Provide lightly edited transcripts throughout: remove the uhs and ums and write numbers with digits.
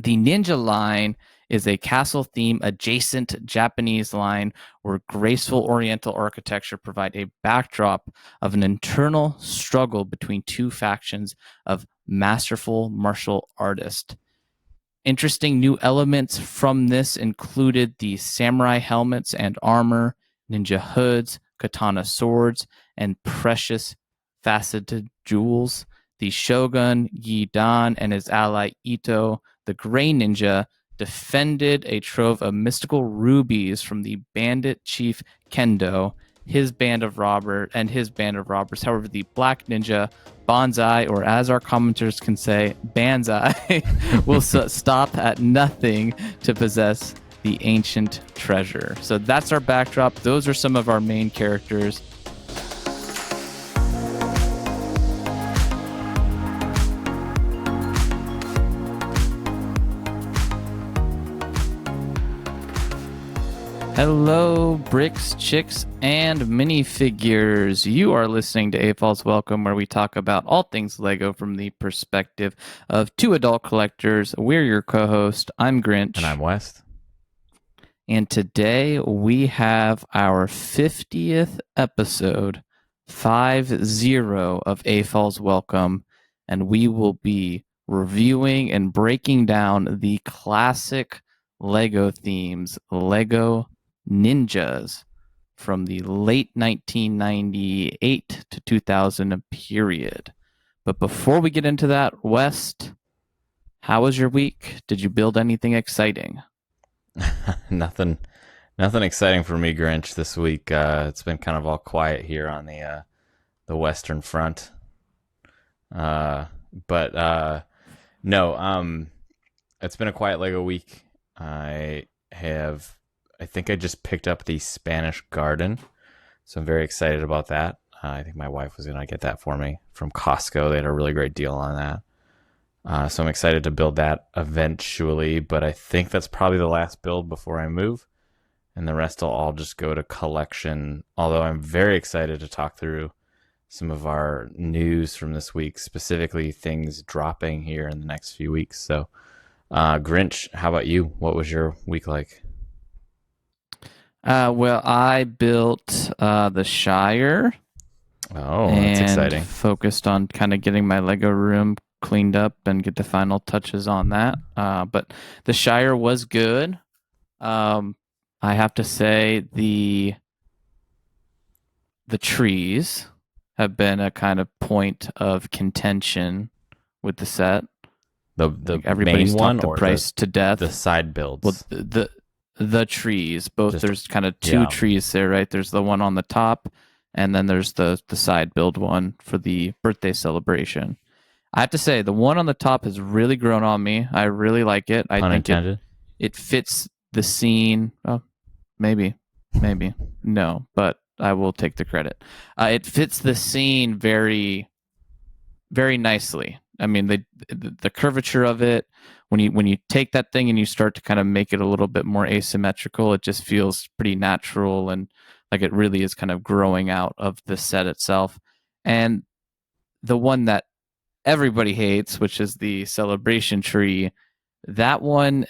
The ninja line is a castle theme adjacent Japanese line where graceful oriental architecture provide a backdrop of an internal struggle between two factions of masterful martial artists. Interesting new elements from this included the samurai helmets and armor, ninja hoods, katana swords, and precious faceted jewels. The shogun Yi Dan and his ally Ito, the Gray Ninja, defended a trove of mystical rubies from the bandit chief Kendo, his band of robbers. However, the Black Ninja Bonsai, or as our commenters can say, Banzai, will stop at nothing to possess the ancient treasure. So that's our backdrop. Those are some of our main characters. Hello, bricks, chicks, and minifigures. You are listening to AFOLs Welcome, where we talk about all things Lego from the perspective of two adult collectors. We're your co-host. I'm Grinch. And I'm West. And today we have our 50th episode, 50 of AFOLs Welcome, and we will be reviewing and breaking down the classic Lego themes, Lego Ninjas, from the late 1998 to 2000 period. But before we get into that, West, how was your week? Did you build anything exciting? Nothing exciting for me, Grinch, this week. It's been kind of all quiet here on the Western Front. No, it's been a quiet Lego week. I think I just picked up the Spanish Garden, so I'm very excited about that. I think my wife was going to get that for me from Costco. They had a really great deal on that. So I'm excited to build that eventually, but I think that's probably the last build before I move, and the rest will all just go to collection, although I'm very excited to talk through some of our news from this week, specifically things dropping here in the next few weeks. So, Grinch, how about you? What was your week like? Well, I built the Shire. Oh, that's exciting. Focused on kind of getting my Lego room cleaned up and get the final touches on that. But the Shire was good. I have to say the trees have been a kind of point of contention with the set. The everybody's main one, talked the price to death. The side builds. Well, the trees, both. There's kind of two trees there, right? There's the one on the top, and then there's the side build one for the birthday celebration. I have to say, the one on the top has really grown on me. I really like it. I think it fits the scene. Oh, maybe no, but I will take the credit. It fits the scene very, very nicely. I mean, the curvature of it, when you take that thing and you start to kind of make it a little bit more asymmetrical, it just feels pretty natural and like it really is kind of growing out of the set itself. And the one that everybody hates, which is the celebration tree, that one,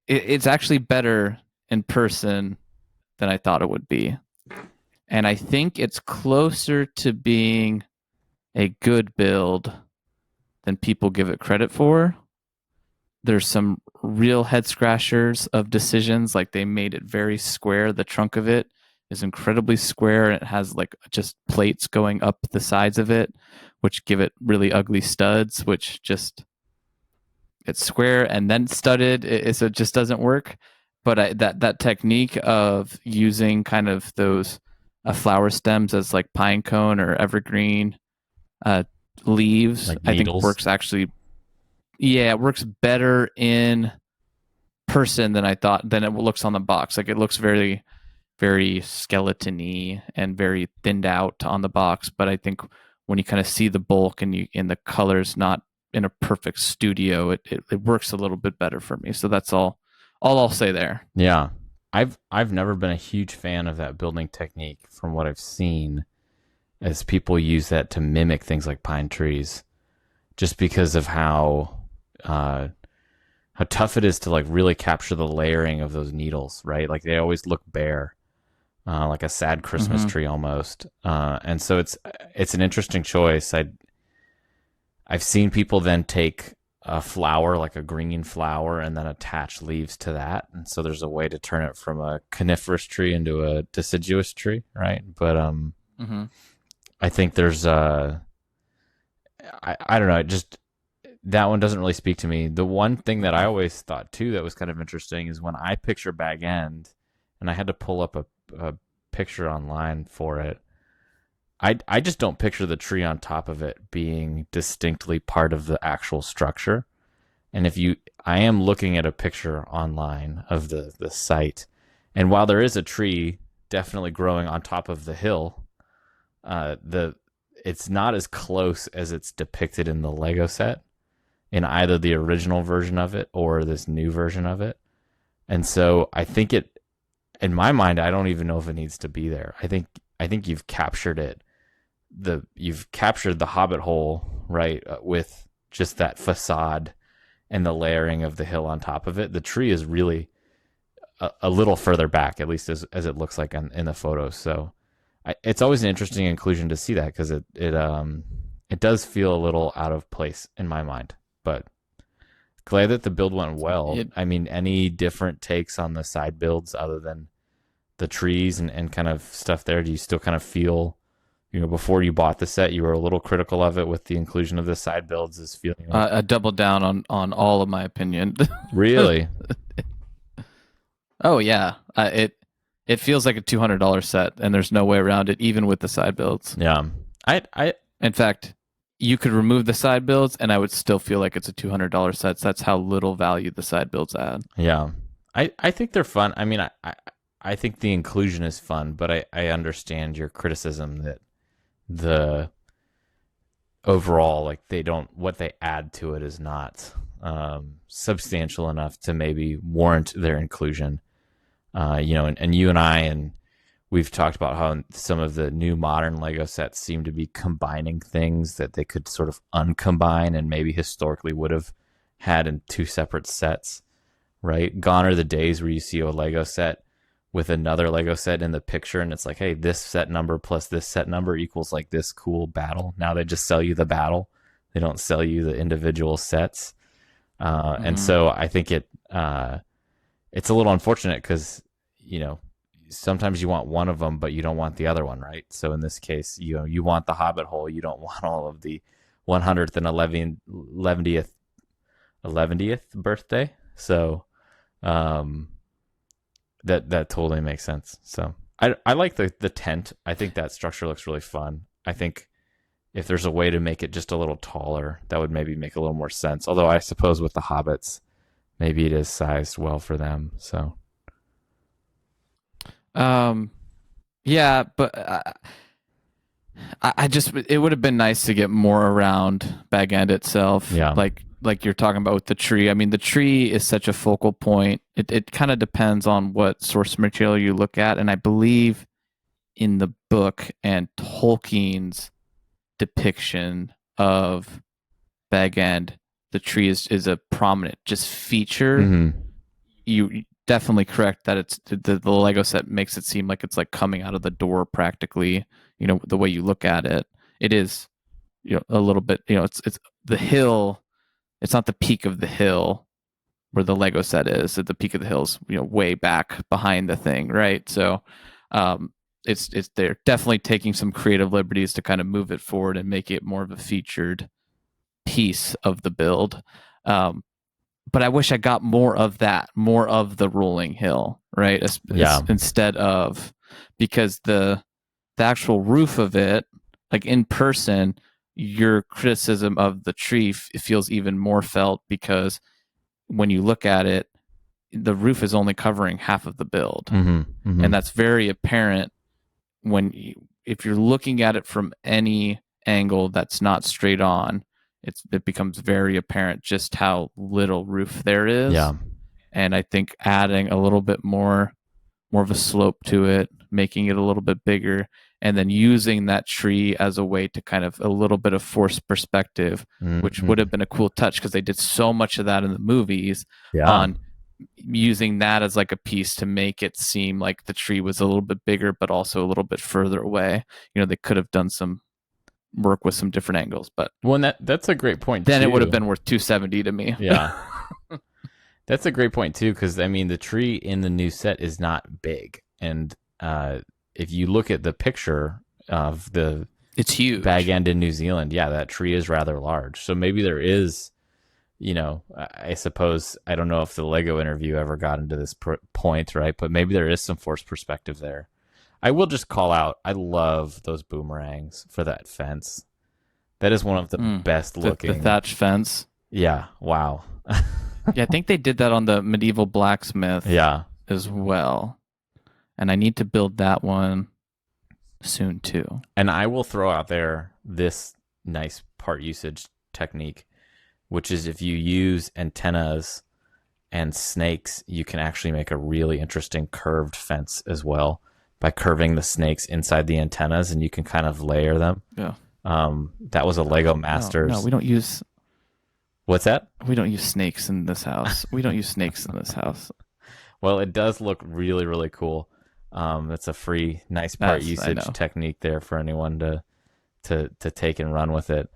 it's actually better in person than I thought it would be. And I think it's closer to being a good build than people give it credit for. There's some real head scratchers of decisions, like they made it very square. The trunk of it is incredibly square, and it has like just plates going up the sides of it, which give it really ugly studs, which just, it's square and then studded, so it just doesn't work. But that technique of using kind of those flower stems as like pine cone or evergreen leaves, like I think works actually. Yeah, it works better in person than I thought, than it looks on the box. Like it looks very, very skeleton-y and very thinned out on the box. But I think when you kind of see the bulk and the colors not in a perfect studio, it works a little bit better for me. So that's all I'll say there. Yeah. I've never been a huge fan of that building technique from what I've seen, as people use that to mimic things like pine trees, just because of how how tough it is to like really capture the layering of those needles, right? Like they always look bare, like a sad Christmas Mm-hmm. tree almost. And so it's an interesting choice. I've seen people then take a flower, like a green flower, and then attach leaves to that. And so there's a way to turn it from a coniferous tree into a deciduous tree, right? But Mm-hmm. I think there's I don't know, it just that one doesn't really speak to me. The one thing that I always thought too that was kind of interesting is when I picture Bag End, and I had to pull up a picture online for it. I just don't picture the tree on top of it being distinctly part of the actual structure. And I am looking at a picture online of the site, and while there is a tree definitely growing on top of the hill, the it's not as close as it's depicted in the Lego set in either the original version of it or this new version of it. And so I think in my mind, I don't even know if it needs to be there. I think you've captured it. You've captured the Hobbit hole, right, with just that facade and the layering of the hill on top of it. The tree is really a little further back, at least as it looks like in the photos. So it's always an interesting inclusion to see that because it does feel a little out of place in my mind. But glad that the build went well. I mean, any different takes on the side builds other than the trees and kind of stuff there? Do you still kind of feel, before you bought the set, you were a little critical of it with the inclusion of the side builds as feeling like... I doubled down on all of my opinion. Really? Oh yeah, it feels like a $200 set, and there's no way around it, even with the side builds. Yeah, in fact, you could remove the side builds, and I would still feel like it's a $200 set. So that's how little value the side builds add. Yeah, I think they're fun. I mean, I think the inclusion is fun, but I understand your criticism that the overall, like, what they add to it is not substantial enough to maybe warrant their inclusion. And you and I, and we've talked about how some of the new modern Lego sets seem to be combining things that they could sort of uncombine and maybe historically would have had in two separate sets, right? Gone are the days where you see a Lego set with another Lego set in the picture and it's like, hey, this set number plus this set number equals like this cool battle. Now they just sell you the battle. They don't sell you the individual sets. And so I think it's a little unfortunate because, sometimes you want one of them, but you don't want the other one, right? So in this case, you want the Hobbit hole. You don't want all of the 100th and 11th birthday. So that totally makes sense. So I like the tent. I think that structure looks really fun. I think if there's a way to make it just a little taller, that would maybe make a little more sense. Although I suppose with the hobbits, maybe it is sized well for them. So yeah, but I just, it would have been nice to get more around Bag End itself. Yeah. Like you're talking about with the tree. I mean, the tree is such a focal point. It kind of depends on what source material you look at. And I believe in the book and Tolkien's depiction of Bag End, the tree is a prominent just feature. Mm-hmm. You definitely correct that it's the Lego set makes it seem like it's like coming out of the door practically, the way you look at it. It is, a little bit, it's the hill. It's not the peak of the hill where the Lego set is. At the peak of the hill's, way back behind the thing, right? So it's they're definitely taking some creative liberties to kind of move it forward and make it more of a featured piece of the build. But I wish I got more of that, more of the rolling hill, right? Instead of, because the actual roof of it, like in person, your criticism of the tree it feels even more felt because when you look at it, the roof is only covering half of the build. Mm-hmm. Mm-hmm. And that's very apparent if you're looking at it from any angle that's not straight on. It becomes very apparent just how little roof there is. Yeah. And I think adding a little bit more of a slope to it, making it a little bit bigger, and then using that tree as a way to kind of a little bit of forced perspective, which would have been a cool touch because they did so much of that in the movies on using that as like a piece to make it seem like the tree was a little bit bigger, but also a little bit further away. They could have done some work with some different angles, but that's a great point. Then too. It would have been worth $270 to me. Yeah. That's a great point too, because I mean the tree in the new set is not big, and if you look at the picture of it's huge Bag End in New Zealand, that tree is rather large. So maybe there is, I suppose, I don't know if the Lego interview ever got into this point, right? But maybe there is some forced perspective there. I will just call out, I love those boomerangs for that fence. That is one of the best looking. The thatch fence. Yeah. Wow. Yeah, I think they did that on the medieval blacksmith as well. And I need to build that one soon too. And I will throw out there this nice part usage technique, which is if you use antennas and snakes, you can actually make a really interesting curved fence as well by curving the snakes inside the antennas, and you can kind of layer them. Yeah. That was a Lego Masters. No, we don't use... What's that? We don't use snakes in this house. Well, it does look really, really cool. It's a free, nice part usage technique there for anyone to take and run with it.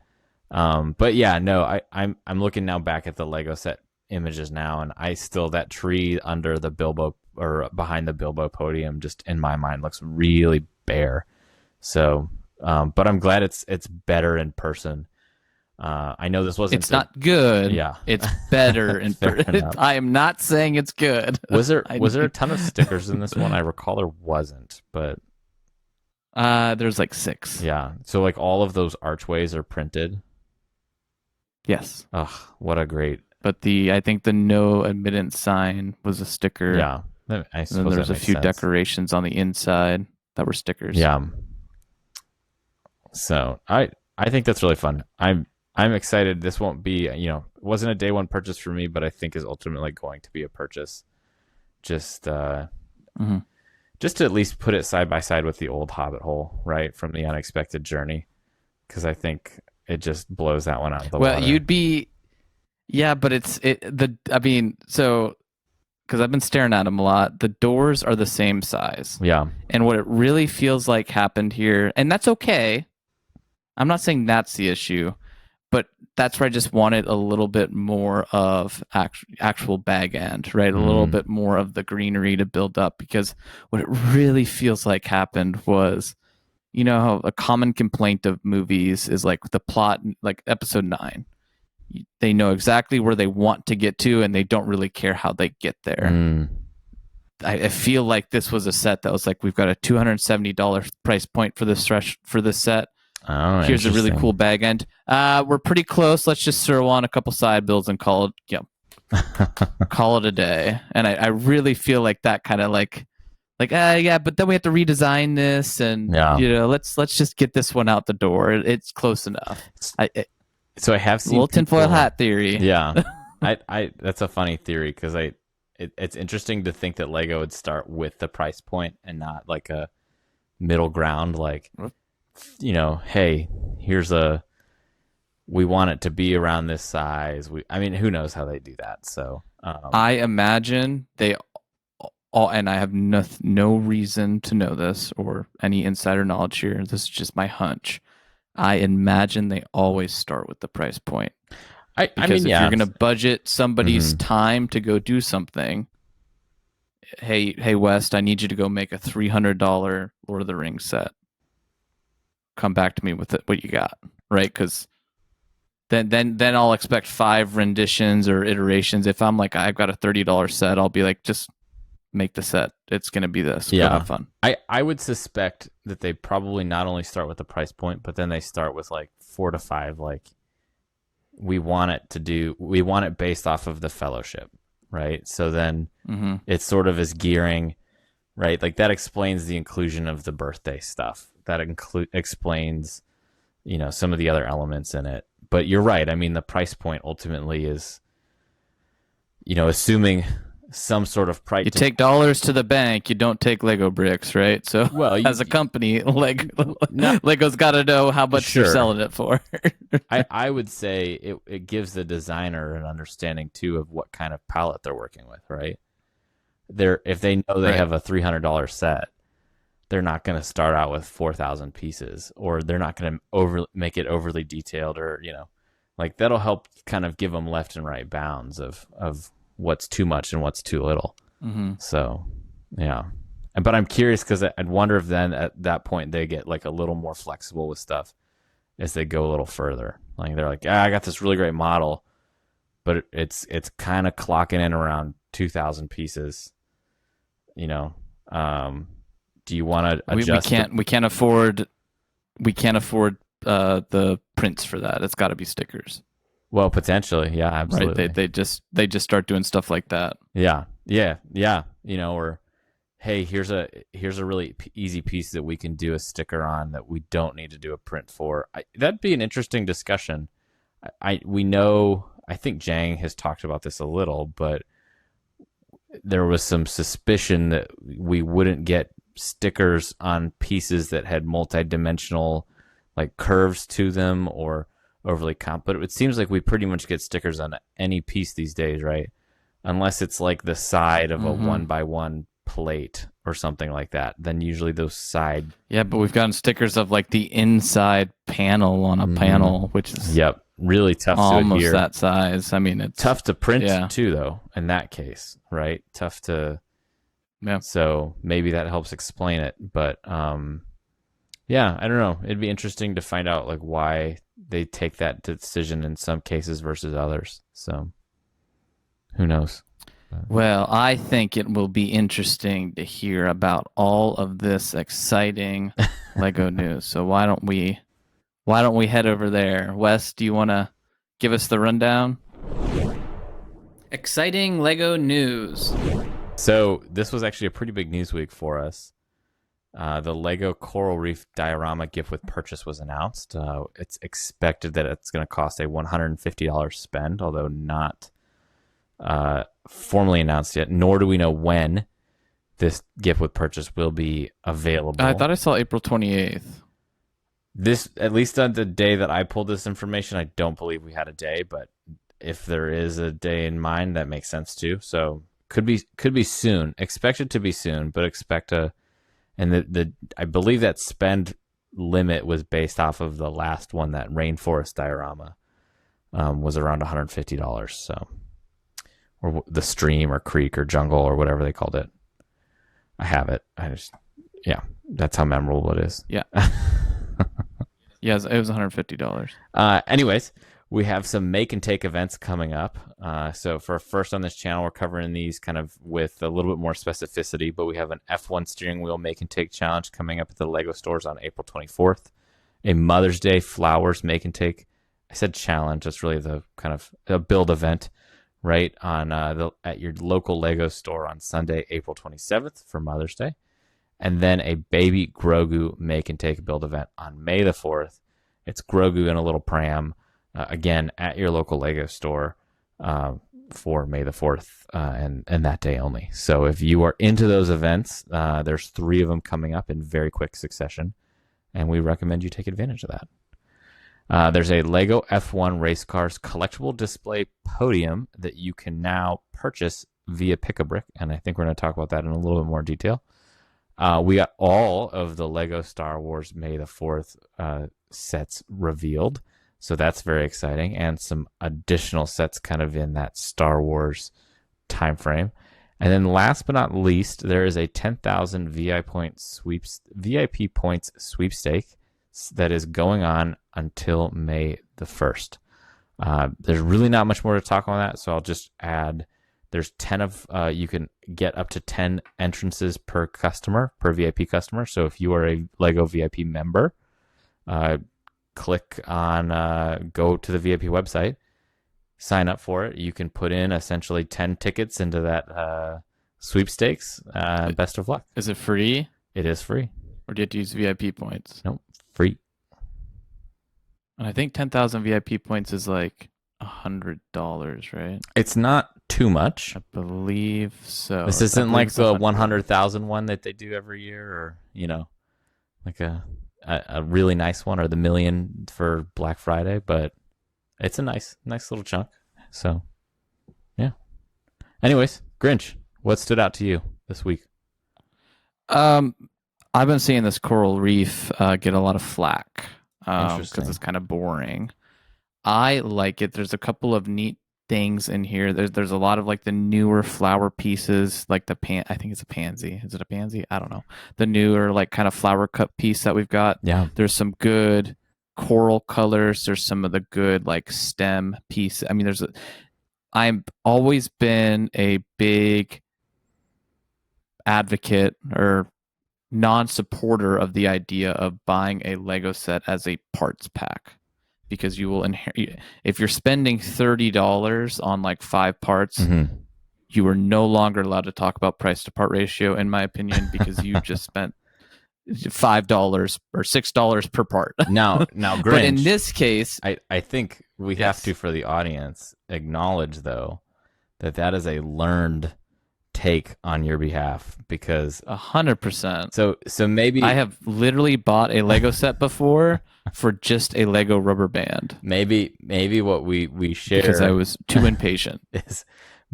But yeah, no, I'm looking now back at the Lego set images now, and that tree under the Bilbo or behind the Bilbo podium, just in my mind, looks really bare. So, but I'm glad it's better in person. I know this wasn't. It's not good. Yeah, it's better in person. I am not saying it's good. Was there a ton of stickers in this one? I recall there wasn't, but there's like 6. Yeah, so like all of those archways are printed. Yes. Ugh, what a great. But I think the no admittance sign was a sticker. Yeah, I suppose. And then there's a few decorations on the inside that were stickers. Yeah. So I think that's really fun. I'm excited. This won't be, it wasn't a day one purchase for me, but I think is ultimately going to be a purchase. Just to at least put it side by side with the old Hobbit hole, right, from the Unexpected Journey, because I think it just blows that one out of the water. Well, you'd be, but so because I've been staring at them a lot. The doors are the same size. Yeah, and what it really feels like happened here, and that's okay. I'm not saying that's the issue. But that's where I just wanted a little bit more of actual Bag End, right? A little bit more of the greenery to build up, because what it really feels like happened was, how a common complaint of movies is like the plot, like episode 9. They know exactly where they want to get to, and they don't really care how they get there. I feel like this was a set that was like, we've got a $270 price point for this set. Oh, here's a really cool Bag End. We're pretty close. Let's just throw on a couple side builds and call it a day. And I really feel like that kind of but then we have to redesign this, and let's just get this one out the door. It's close enough. So I have seen a little tinfoil hat theory. Yeah, I that's a funny theory, because it's interesting to think that Lego would start with the price point and not like a middle ground, like. Hey, we want it to be around this size. Who knows how they do that? So I imagine they all, and I have no reason to know this or any insider knowledge here. This is just my hunch. I imagine they always start with the price point. Because if you're going to budget somebody's time to go do something, hey, West, I need you to go make a $300 Lord of the Rings set. Come back to me with what you got, right? Because then I'll expect 5 renditions or iterations. If I'm like, I've got a $30 set, I'll be like, just make the set. It's going to be this. Yeah. Go have fun. I would suspect that they probably not only start with the price point, but then they start with like 4 to 5. Like, we want it based off of the Fellowship, right? So then it sort of is gearing, right? Like that explains the inclusion of the birthday stuff. That explains, some of the other elements in it. But you're right. I mean, the price point ultimately is, assuming some sort of price. You take dollars to the bank. You don't take Lego bricks, right? So, Well, as a company, Lego's got to know how much Sure. you're selling it for. I would say it gives the designer an understanding too of what kind of palette they're working with, right? If they know they Right. have a $300 set, they're not going to start out with 4,000 pieces, or they're not going to make it overly detailed, or like that'll help kind of give them left and right bounds of what's too much and what's too little. Mm-hmm. So, yeah. But I'm curious because I'd wonder if then at that point they get like a little more flexible with stuff as they go a little further. Like they're like, I got this really great model, but it's kind of clocking in around 2,000 pieces. Do you want to adjust? We can't afford the prints for that. It's got to be stickers. Well, potentially, yeah, absolutely. Right? They just start doing stuff like that. Yeah. Or hey, here's a really easy piece that we can do a sticker on that we don't need to do a print for. That'd be an interesting discussion. We know. I think Jang has talked about this a little, but there was some suspicion that we wouldn't get stickers on pieces that had multi-dimensional like curves to them or overly but it seems like we pretty much get stickers on any piece these days, right? Unless it's like the side of a 1x1 plate or something like that, then usually those side. Yeah, but we've gotten stickers of like the inside panel on a panel, which is really tough to almost adhere. that size. I mean, it's tough to print too, though. In that case, right? Tough to. Yeah. So maybe that helps explain it, but I don't know. It'd be interesting to find out like why they take that decision in some cases versus others. So who knows? Well, I think it will be interesting to hear about all of this exciting Lego news. So why don't we head over there? Wes, do you want to give us the rundown? Exciting Lego news. So this was actually a pretty big news week for us. The Lego Coral Reef diorama gift with purchase was announced. It's expected that it's going to cost a $150 spend, although not formally announced yet, nor do we know when this gift with purchase will be available. I thought I saw April 28th. This, at least on the day that I pulled this information, I don't believe we had a day, but if there is a day in mind, that makes sense too. So could be soon. Expect it to be soon, but expect and I believe that spend limit was based off of the last one, that rainforest diorama, was around $150. So, or the stream or creek or jungle or whatever they called it. I have it. That's how memorable it is. Yeah. Yes, it was $150. Anyways, we have some make and take events coming up. So for first on this channel, we're covering these kind of with a little bit more specificity, but we have an F1 steering wheel make and take challenge coming up at the Lego stores on April 24th. A Mother's Day flowers make and take. I said challenge. That's really the kind of a build event, right? On at your local Lego store on Sunday, April 27th for Mother's Day. And then a baby Grogu make and take build event on May the 4th. It's Grogu in a little pram. Again, at your local Lego store for May the 4th and that day only. So if you are into those events, there's 3 of them coming up in very quick succession, and we recommend you take advantage of that. There's a Lego F1 Race Cars collectible display podium that you can now purchase via Pick-a-Brick, and I think we're going to talk about that in a little bit more detail. We got all of the Lego Star Wars May the 4th sets revealed. So that's very exciting, and some additional sets kind of in that Star Wars time frame. And then last but not least, there is a 10,000 VIP points sweepstake that is going on until May the 1st. There's really not much more to talk on that, so I'll just add there's 10 of you can get up to 10 entrances per customer, per VIP customer. So if you are a Lego VIP member, click on go to the VIP website, sign up for it. You can put in essentially 10 tickets into that sweepstakes. Best of luck. Is it free? It is free. Or do you have to use VIP points? Nope, free. And I think 10,000 VIP points is like $100, right? It's not too much? I believe so. This isn't like the 100,000 one that they do every year, or like a really nice one, or the million for Black Friday. But it's a nice little chunk. So yeah. Anyways, Grinch, what stood out to you this week? I've been seeing this coral reef get a lot of flack because it's kind of boring. I like it. There's a couple of neat things in here. There's a lot of like the newer flower pieces, like I think it's a pansy. Is it a pansy? I don't know. The newer like kind of flower cup piece that we've got. Yeah. There's some good coral colors. There's some of the good like stem piece. I mean, I've always been a big advocate or non-supporter of the idea of buying a Lego set as a parts pack, because you will if you're spending $30 on like 5 parts, you are no longer allowed to talk about price to part ratio, in my opinion, because you just spent $5 or $6 per part. Now, Grinch, but in this case, I think we have to, for the audience, acknowledge though that is a learned take on your behalf, because 100%. So maybe I have literally bought a Lego set before for just a Lego rubber band. Maybe what we share, because I was too impatient, is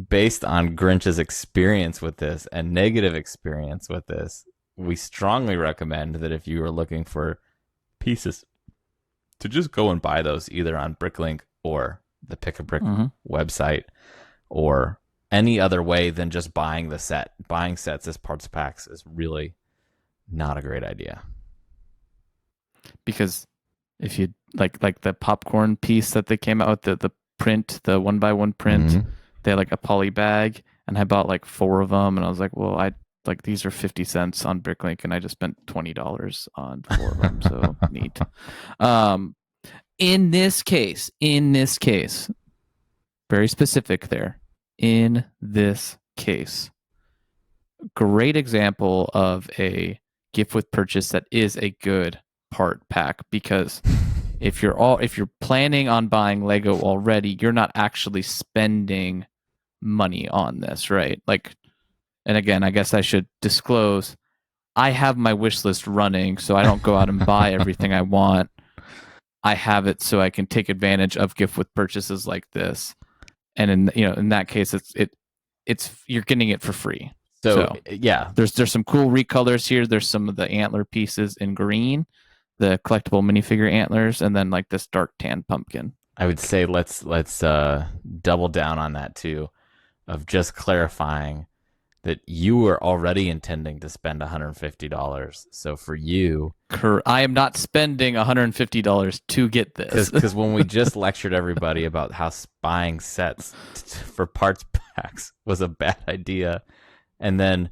based on Grinch's experience with this and negative experience with this. We strongly recommend that if you are looking for pieces, to just go and buy those either on Bricklink or the Pick a Brick website, or any other way than just buying the set. Buying sets as parts packs is really not a great idea. Because if you like the popcorn piece that they came out with, the print, the 1x1 print, they had like a poly bag, and I bought like 4 of them, and I was like, well, these are 50 cents on Bricklink, and I just spent $20 on 4 of them. So neat. In this case, very specific there. In this case, great example of a gift with purchase that is a good part pack, because if you're planning on buying Lego already, you're not actually spending money on this, right? Like, and again, I guess I should disclose, I have my wish list running, so I don't go out and buy everything I want. I have it so I can take advantage of gift with purchases like this. And in that case, it's you're getting it for free. So yeah, there's some cool recolors here. There's some of the antler pieces in green, the collectible minifigure antlers, and then like this dark tan pumpkin. I would say let's double down on that too, of just clarifying that you were already intending to spend $150. So for you, I am not spending $150 to get this. Because when we just lectured everybody about how buying sets for parts packs was a bad idea, and then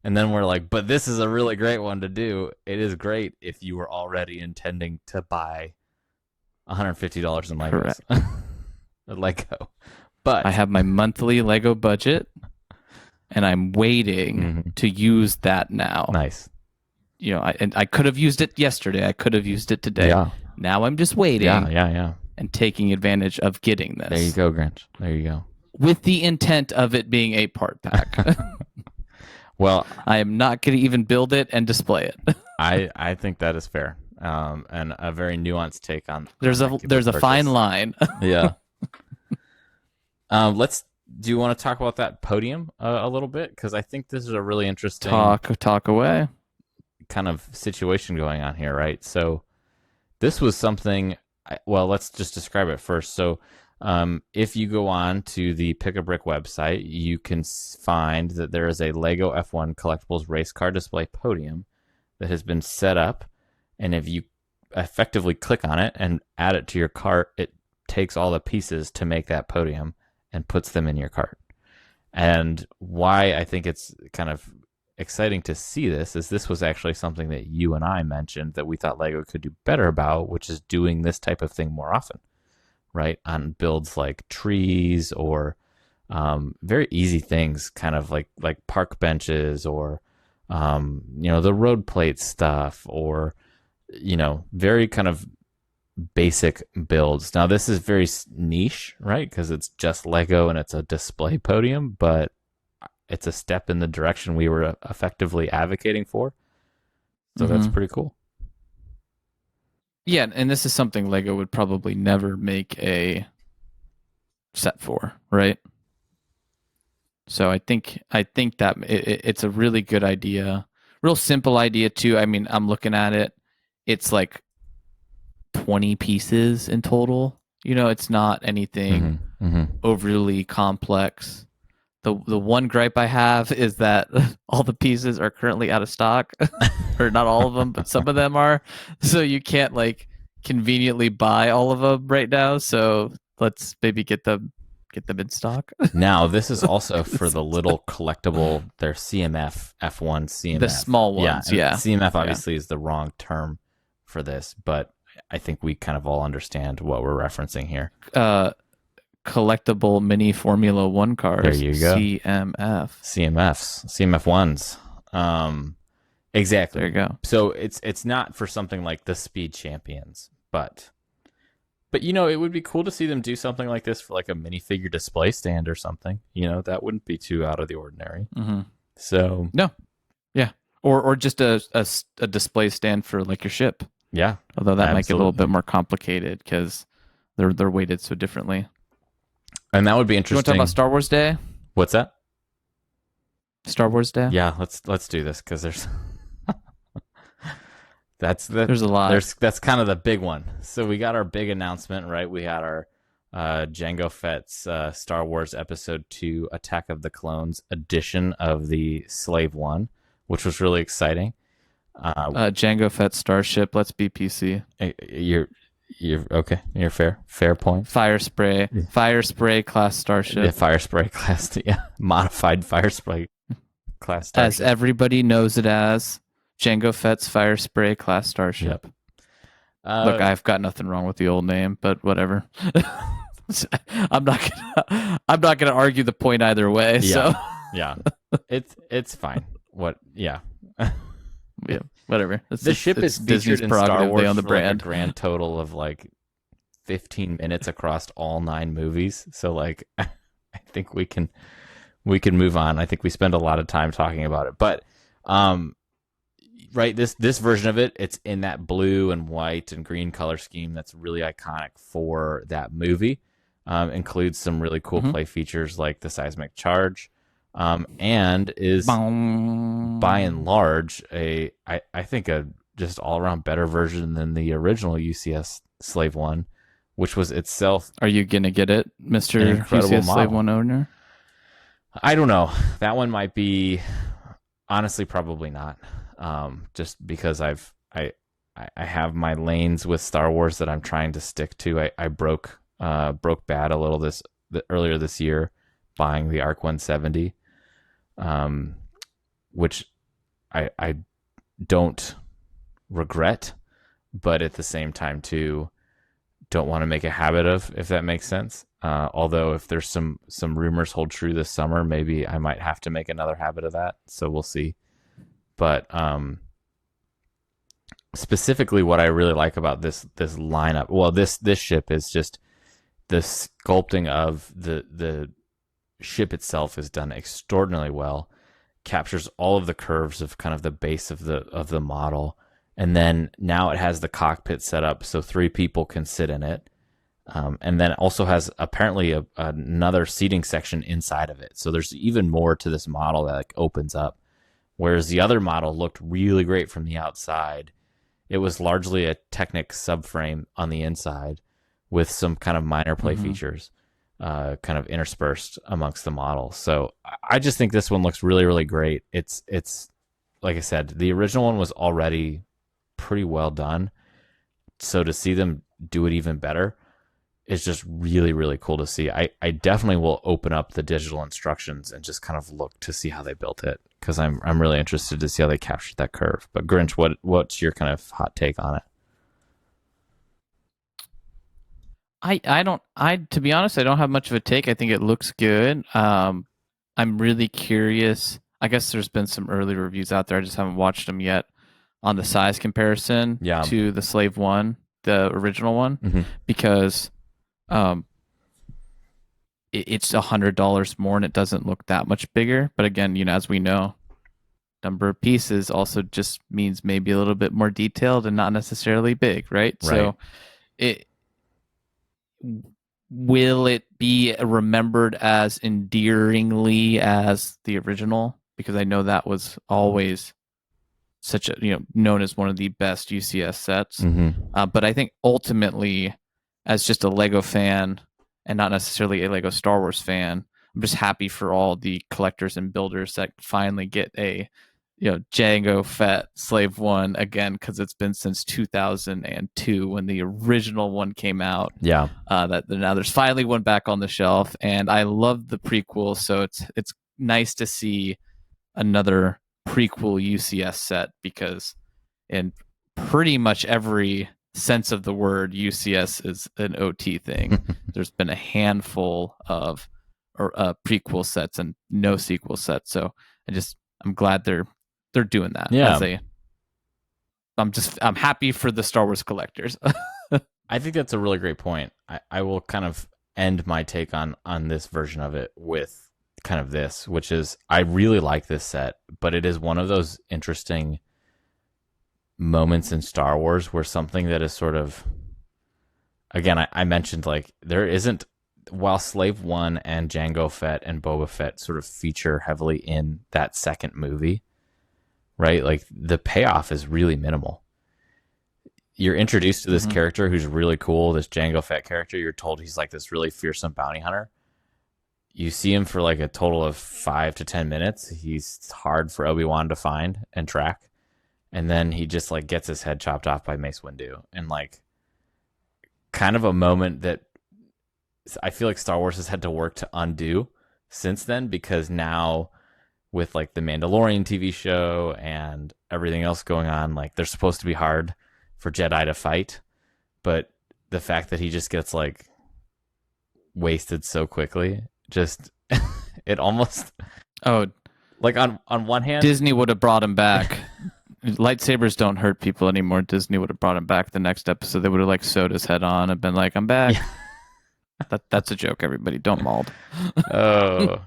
we're like, but this is a really great one to do. It is great if you were already intending to buy $150 in Legos. Lego. But I have my monthly Lego budget, and I'm waiting to use that now. Nice. I could have used it yesterday. I could have used it today. Yeah. Now I'm just waiting. Yeah. And taking advantage of getting this. There you go, Grinch. There you go. With the intent of it being a part pack. Well, I am not going to even build it and display it. I think that is fair, and a very nuanced take on. There's a fine line. Yeah. Do you want to talk about that podium a little bit? Because I think this is a really interesting talk away kind of situation going on here, right? So this was something. Well, let's just describe it first. So if you go on to the Pick a Brick website, you can find that there is a Lego F1 Collectibles race car display podium that has been set up, and if you effectively click on it and add it to your cart, it takes all the pieces to make that podium and puts them in your cart. And why I think it's kind of exciting to see this was actually something that you and I mentioned that we thought Lego could do better about, which is doing this type of thing more often, right? On builds like trees or very easy things, kind of like park benches or the road plate stuff, or very kind of basic builds. Now this is very niche, right? Because it's just Lego and it's a display podium, but it's a step in the direction we were effectively advocating for. So that's pretty cool. Yeah, and this is something Lego would probably never make a set for, right? So I think that it's a really good idea, real simple idea too. I mean, I'm looking at it; it's like 20 pieces in total. You know, it's not anything overly complex. The one gripe I have is that all the pieces are currently out of stock, or not all of them, but some of them are. So you can't like conveniently buy all of them right now. So let's maybe get them in stock. Now, this is also for the little collectible, their CMF, F1 CMF. The small ones, yeah. CMF obviously is the wrong term for this, but I think we kind of all understand what we're referencing here. Collectible mini Formula One cars. There you go. CMFs. CMF1s. Exactly. There you go. So it's not for something like the Speed Champions, but you know, it would be cool to see them do something like this for like a minifigure display stand or something. You know, that wouldn't be too out of the ordinary. So no, yeah, or just a display stand for like your ship. Yeah, although that might get a little bit more complicated because they're weighted so differently. And that would be interesting. You want to talk about Star Wars Day? What's that? Star Wars Day? Yeah, let's do this because there's there's a lot. That's kind of the big one. So we got our big announcement, right? We had our Jango Fett's Star Wars Episode 2 Attack of the Clones edition of the Slave One, which was really exciting. Jango Fett Starship. Let's be PC. You're okay. You're fair point. Fire spray class Starship. Yeah, fire spray class. Yeah, modified fire spray class Starship. As everybody knows it as Jango Fett's Fire Spray class Starship. Yep. Look, I've got nothing wrong with the old name, but whatever. I'm not gonna argue the point either way. Yeah. So yeah, it's fine. Yeah, whatever. The ship is Disney's in Star Wars on the brand. Like a grand total of like 15 minutes across all 9 movies. So like, I think we can move on. I think we spend a lot of time talking about it, but right, this version of it, it's in that blue and white and green color scheme that's really iconic for that movie. Includes some really cool play features like the seismic charge, and is by and large I think a just all around better version than the original UCS Slave One, which was itself. Are you gonna get it, Mr. UCS Slave One owner? I don't know. That one might be, honestly, probably not. Just because I have my lanes with Star Wars that I'm trying to stick to. I broke bad a little earlier this year buying the ARC 170, which I don't regret, but at the same time too don't want to make a habit of, if that makes sense. Although if there's some rumors hold true this summer, maybe I might have to make another habit of that. So we'll see. But specifically, what I really like about this lineup, well, this ship is just the sculpting of the ship itself is done extraordinarily well. Captures all of the curves of kind of the base of the model, and then now it has the cockpit set up so 3 people can sit in it, and then it also has apparently another seating section inside of it. So there's even more to this model that like opens up. Whereas the other model looked really great from the outside. It was largely a Technic subframe on the inside with some kind of minor play features kind of interspersed amongst the model. So I just think this one looks really, really great. It's like I said, the original one was already pretty well done. So to see them do it even better is just really, really cool to see. I definitely will open up the digital instructions and just kind of look to see how they built it, because I'm really interested to see how they captured that curve. But Grinch, what's your kind of hot take on it? To be honest, I don't have much of a take. I think it looks good. I'm really curious. I guess there's been some early reviews out there. I just haven't watched them yet on the size comparison to the Slave One. the original one, because it's $100 more and it doesn't look that much bigger. But again, as we know, number of pieces also just means maybe a little bit more detailed and not necessarily big, right? So it will it be remembered as endearingly as the original? Because I know that was always such a known as one of the best UCS sets. But I think ultimately, as just a Lego fan and not necessarily a Lego Star Wars fan, I'm just happy for all the collectors and builders that finally get a Jango Fett Slave One again, because it's been since 2002 when the original one came out. That now there's finally one back on the shelf, and I love the prequel, so it's nice to see another prequel UCS set, because in pretty much every sense of the word, UCS is an OT thing. There's been a handful of prequel sets and no sequel sets, so I'm glad they're doing that. I'm happy for the Star Wars collectors. I think that's a really great point. I will kind of end my take on this version of it with kind of this, which is I really like this set, but it is one of those interesting moments in Star Wars where something that is sort of, again, I mentioned, like, there isn't, while Slave One and Jango Fett and Boba Fett sort of feature heavily in that second movie, right? Like, the payoff is really minimal. You're introduced to this character who's really cool, this Jango Fett character. You're told he's like this really fearsome bounty hunter. You see him for like a total of 5 to 10 minutes. He's hard for Obi-Wan to find and track. And then he just like gets his head chopped off by Mace Windu. And like, kind of a moment that I feel like Star Wars has had to work to undo since then, because now with like the Mandalorian TV show and everything else going on, like, they're supposed to be hard for Jedi to fight, but the fact that he just gets like wasted so quickly, just it almost like on one hand, Disney would have brought him back. Lightsabers don't hurt people anymore. Disney would have brought him back the next episode. They would have like sewed his head on and been like, I'm back. That's a joke, everybody. Don't mauled. But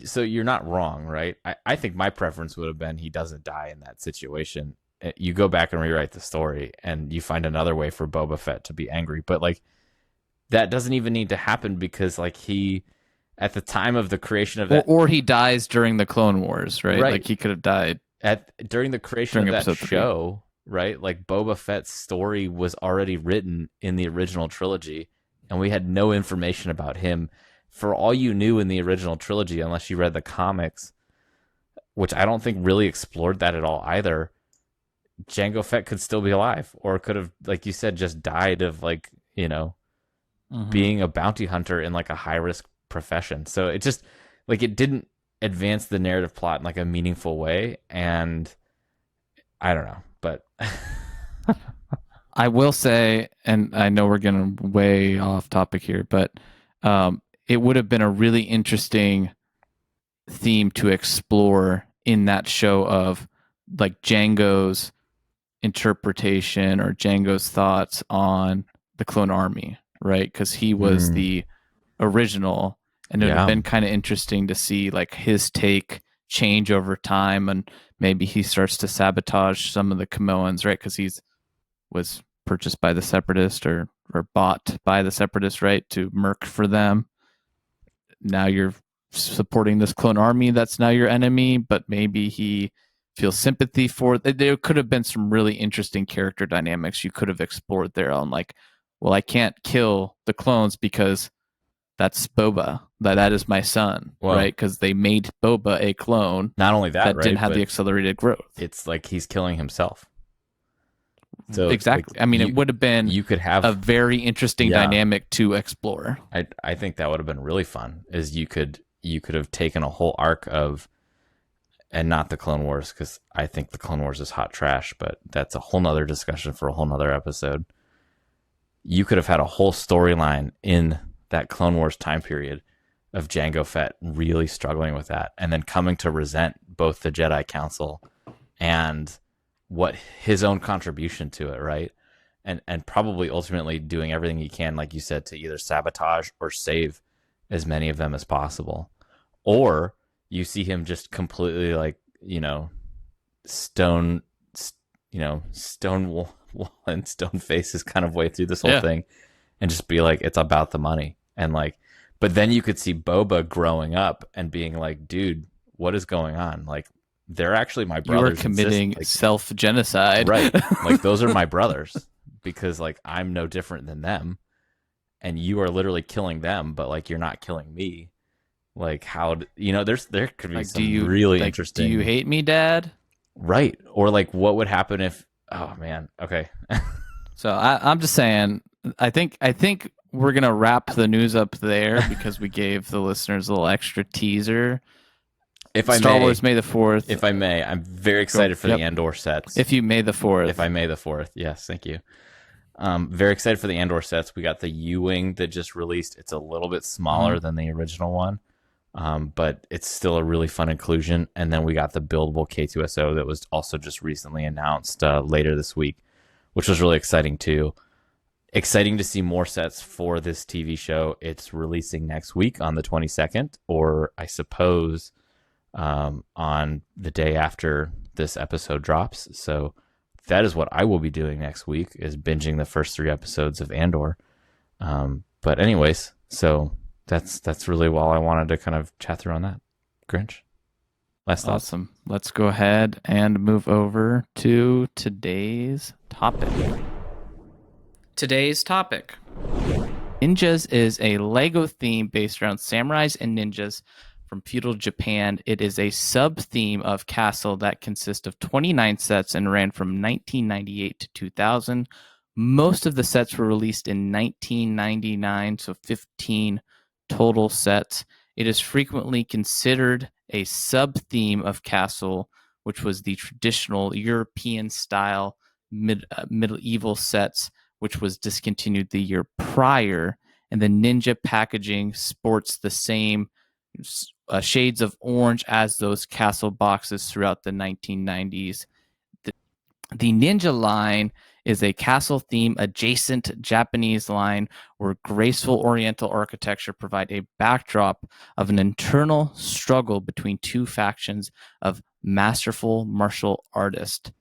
so you're not wrong, right? I think my preference would have been he doesn't die in that situation. You go back and rewrite the story and you find another way for Boba Fett to be angry. But like, that doesn't even need to happen, because like, he, at the time of the creation of that, or he dies during the Clone Wars, right? Like, he could have died during the creation of that show, right? Like, Boba Fett's story was already written in the original trilogy, and we had no information about him. For all you knew in the original trilogy, unless you read the comics, which I don't think really explored that at all either, Jango Fett could still be alive, or could have, like you said, just died of like, being a bounty hunter in like a high risk profession. So it just like, it didn't advance the narrative plot in like a meaningful way. And I don't know, but I will say, and I know we're getting way off topic here, but it would have been a really interesting theme to explore in that show of like Django's interpretation or Django's thoughts on the clone army, right? Because he was the original, and it would have been kind of interesting to see like his take change over time, and maybe he starts to sabotage some of the Camoans, right? Because he's was purchased by the Separatist or bought by the Separatists, right, to merc for them. Now you're supporting this clone army that's now your enemy, but maybe he feels sympathy for it. There could have been some really interesting character dynamics you could have explored there on like, well, I can't kill the clones because that's Boba. That is my son, right? Because they made Boba a clone. Not only that, right, didn't have the accelerated growth. It's like he's killing himself. So exactly. Like, I mean, it would have been you could have a very interesting dynamic to explore. I think that would have been really fun. Is you could have taken a whole arc of, and not the Clone Wars, because I think the Clone Wars is hot trash, but that's a whole nother discussion for a whole nother episode. You could have had a whole storyline in that Clone Wars time period of Jango Fett really struggling with that, and then coming to resent both the Jedi Council and what his own contribution to it, right? And probably ultimately doing everything he can, like you said, to either sabotage or save as many of them as possible. Or you see him just completely like, stone wall and stone faces kind of way through this whole thing, and just be like, it's about the money. And like, but then you could see Boba growing up and being like, dude, what is going on? Like, they're actually my brothers. You are committing self-genocide. Right. Like, those are my brothers, because like I'm no different than them, and you are literally killing them, but like you're not killing me. Like, how there could be like, some really interesting. Do you hate me, Dad? Right. Or like, what would happen if? Oh man. Okay. So I'm just saying. I think we're gonna wrap the news up there because we gave the listeners a little extra teaser. If I Star may, Wars May the 4th. If I may, I'm very excited for the Andor sets. If you May the 4th. If I May the 4th. Yes, thank you. Very excited for the Andor sets. We got the U-Wing that just released. It's a little bit smaller than the original one, but it's still a really fun inclusion. And then we got the buildable K2SO that was also just recently announced later this week, which was really exciting too. Exciting to see more sets for this TV show. It's releasing next week on the 22nd, or I suppose on the day after this episode drops. So that is what I will be doing next week, is binging the first 3 episodes of Andor. But anyways, so that's really all I wanted to kind of chat through on that. Grinch, last thoughts? Awesome. Let's go ahead and move over to today's topic. Today's topic. Ninjas is a Lego theme based around samurais and ninjas from feudal Japan. It is a sub-theme of Castle that consists of 29 sets and ran from 1998 to 2000. Most of the sets were released in 1999, so 15 total sets. It is frequently considered a sub-theme of Castle, which was the traditional European-style medieval sets, which was discontinued the year prior. And the ninja packaging sports the same shades of orange as those Castle boxes throughout the 1990s. The Ninja line is a Castle theme adjacent Japanese line where graceful Oriental architecture provide a backdrop of an internal struggle between two factions of masterful martial artists.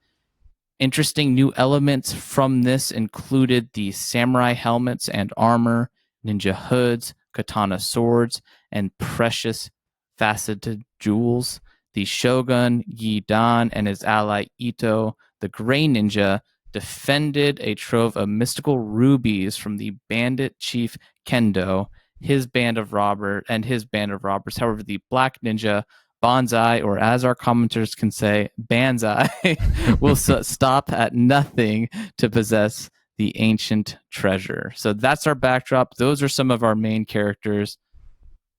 Interesting new elements from this included the samurai helmets and armor, ninja hoods, katana swords, and precious faceted jewels. The shogun Yi Dan and his ally Ito, the Gray Ninja, defended a trove of mystical rubies from the bandit chief Kendo, his band of robbers. However, the Black Ninja Banzai, or as our commenters can say, Banzai, will stop at nothing to possess the ancient treasure. So that's our backdrop. Those are some of our main characters.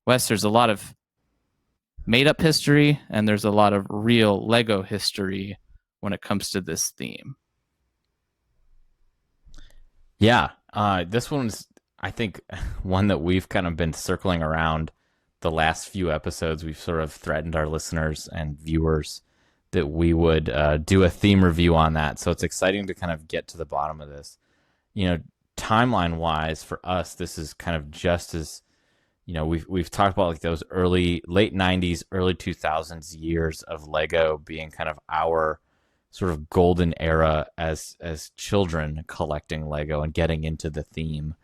Wes, there's a lot of made-up history, and there's a lot of real Lego history when it comes to this theme. Yeah, this one's, I think, one that we've kind of been circling around the last few episodes. We've sort of threatened our listeners and viewers that we would do a theme review on that. So it's exciting to kind of get to the bottom of this. Timeline-wise, for us, this is kind of just as, we've talked about like those late 90s, early 2000s years of Lego being kind of our sort of golden era as children collecting Lego and getting into the theme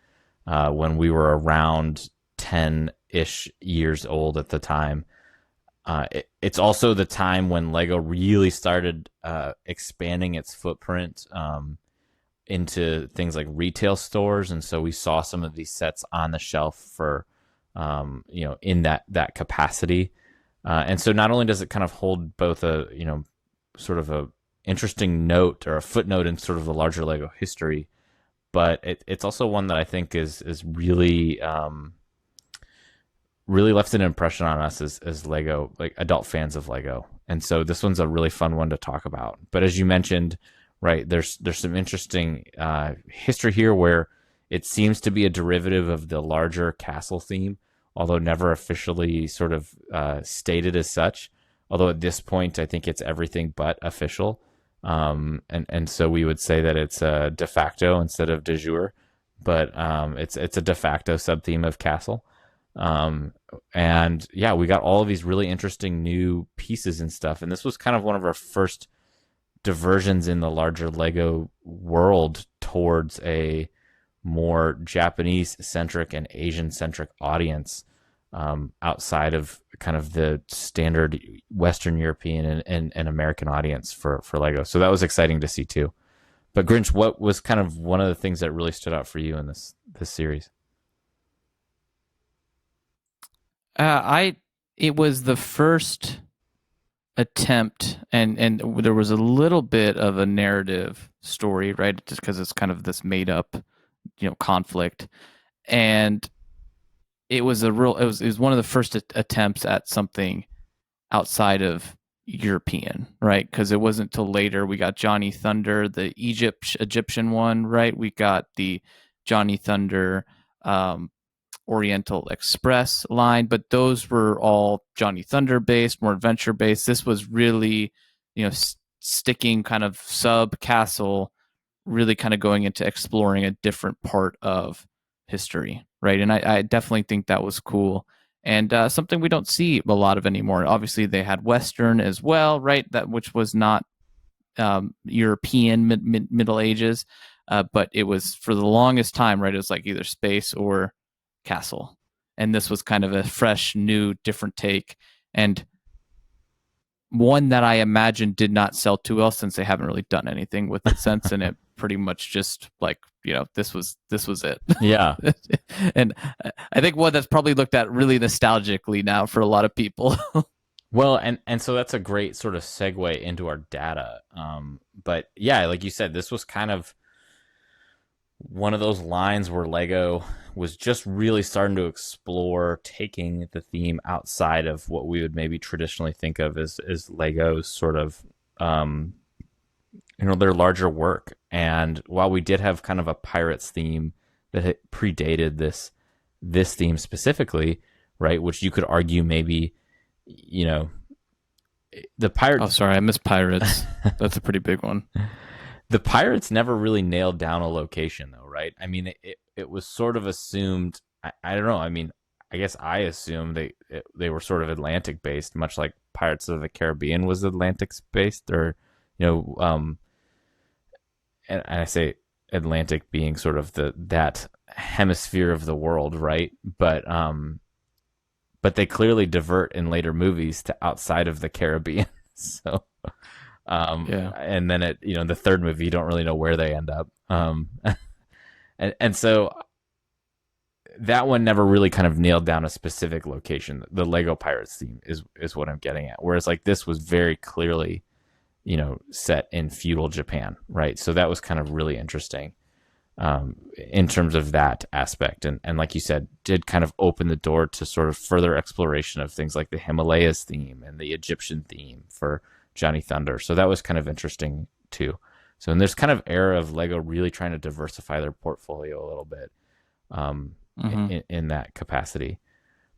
when we were around 10-ish years old at the time. It's also the time when Lego really started expanding its footprint into things like retail stores, and so we saw some of these sets on the shelf for in that capacity. And so not only does it kind of hold both a sort of a interesting note or a footnote in sort of the larger Lego history, but it's also one that I think is really really left an impression on us as Lego, like adult fans of Lego. And so this one's a really fun one to talk about. But as you mentioned, right, there's some interesting history here where it seems to be a derivative of the larger Castle theme, although never officially sort of stated as such. Although at this point, I think it's everything but official. And so we would say that it's a de facto instead of de jure, but it's a de facto sub theme of castle. And yeah, we got all of these really interesting new pieces and stuff, and this was kind of one of our first diversions in the larger Lego world towards a more Japanese centric and Asian centric audience, outside of kind of the standard Western European and American audience for Lego. So that was exciting to see too. But Grinch, what was kind of one of the things that really stood out for you in this series? It was the first attempt, and there was a little bit of a narrative story, right? Just because it's kind of this made up, conflict, and it was it was one of the first attempts at something outside of European, right? Because it wasn't till later we got Johnny Thunder, the Egyptian one, right? We got the Johnny Thunder Oriental Express line, but those were all Johnny Thunder based, more adventure based. This was really, sticking kind of sub castle, really kind of going into exploring a different part of history, right? And I definitely think that was cool, and something we don't see a lot of anymore. Obviously, they had Western as well, right? That which was not European Middle Ages, but it was for the longest time, right? It was like either space or castle, and this was kind of a fresh, new, different take, and one that I imagine did not sell too well since they haven't really done anything with it since, and it pretty much just like this was it. Yeah. And I think one that's probably looked at really nostalgically now for a lot of people. Well, and so that's a great sort of segue into our data. But yeah, like you said, this was kind of one of those lines where Lego was just really starting to explore taking the theme outside of what we would maybe traditionally think of as Lego's sort of their larger work. And while we did have kind of a pirates theme that predated this theme specifically, right, which you could argue maybe the pirates. Oh, sorry, I missed pirates. That's a pretty big one. The pirates never really nailed down a location, though, right? I mean, it was sort of assumed. I don't know. I mean, I guess I assumed they were sort of Atlantic based, much like Pirates of the Caribbean was Atlantic based, or and I say Atlantic being sort of that hemisphere of the world, right? But they clearly divert in later movies to outside of the Caribbean, so. Yeah. And then the third movie, you don't really know where they end up. And so that one never really kind of nailed down a specific location. The Lego Pirates theme is what I'm getting at. Whereas like this was very clearly, set in feudal Japan, right? So that was kind of really interesting, in terms of that aspect. And like you said, did kind of open the door to sort of further exploration of things like the Himalayas theme and the Egyptian theme for Johnny Thunder. So that was kind of interesting too. So in this kind of era of Lego really trying to diversify their portfolio a little bit, in that capacity.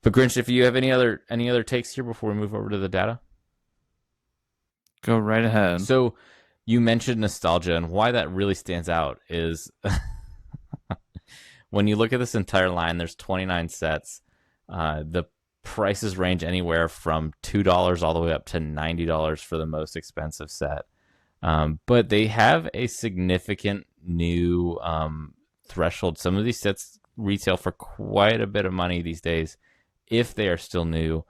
But Grinch, if you have any other takes here before we move over to the data, go right ahead. So you mentioned nostalgia, and why that really stands out is when you look at this entire line, there's 29 sets. The prices range anywhere from $2 all the way up to $90 for the most expensive set. But they have a significant new threshold. Some of these sets retail for quite a bit of money these days if they are still new.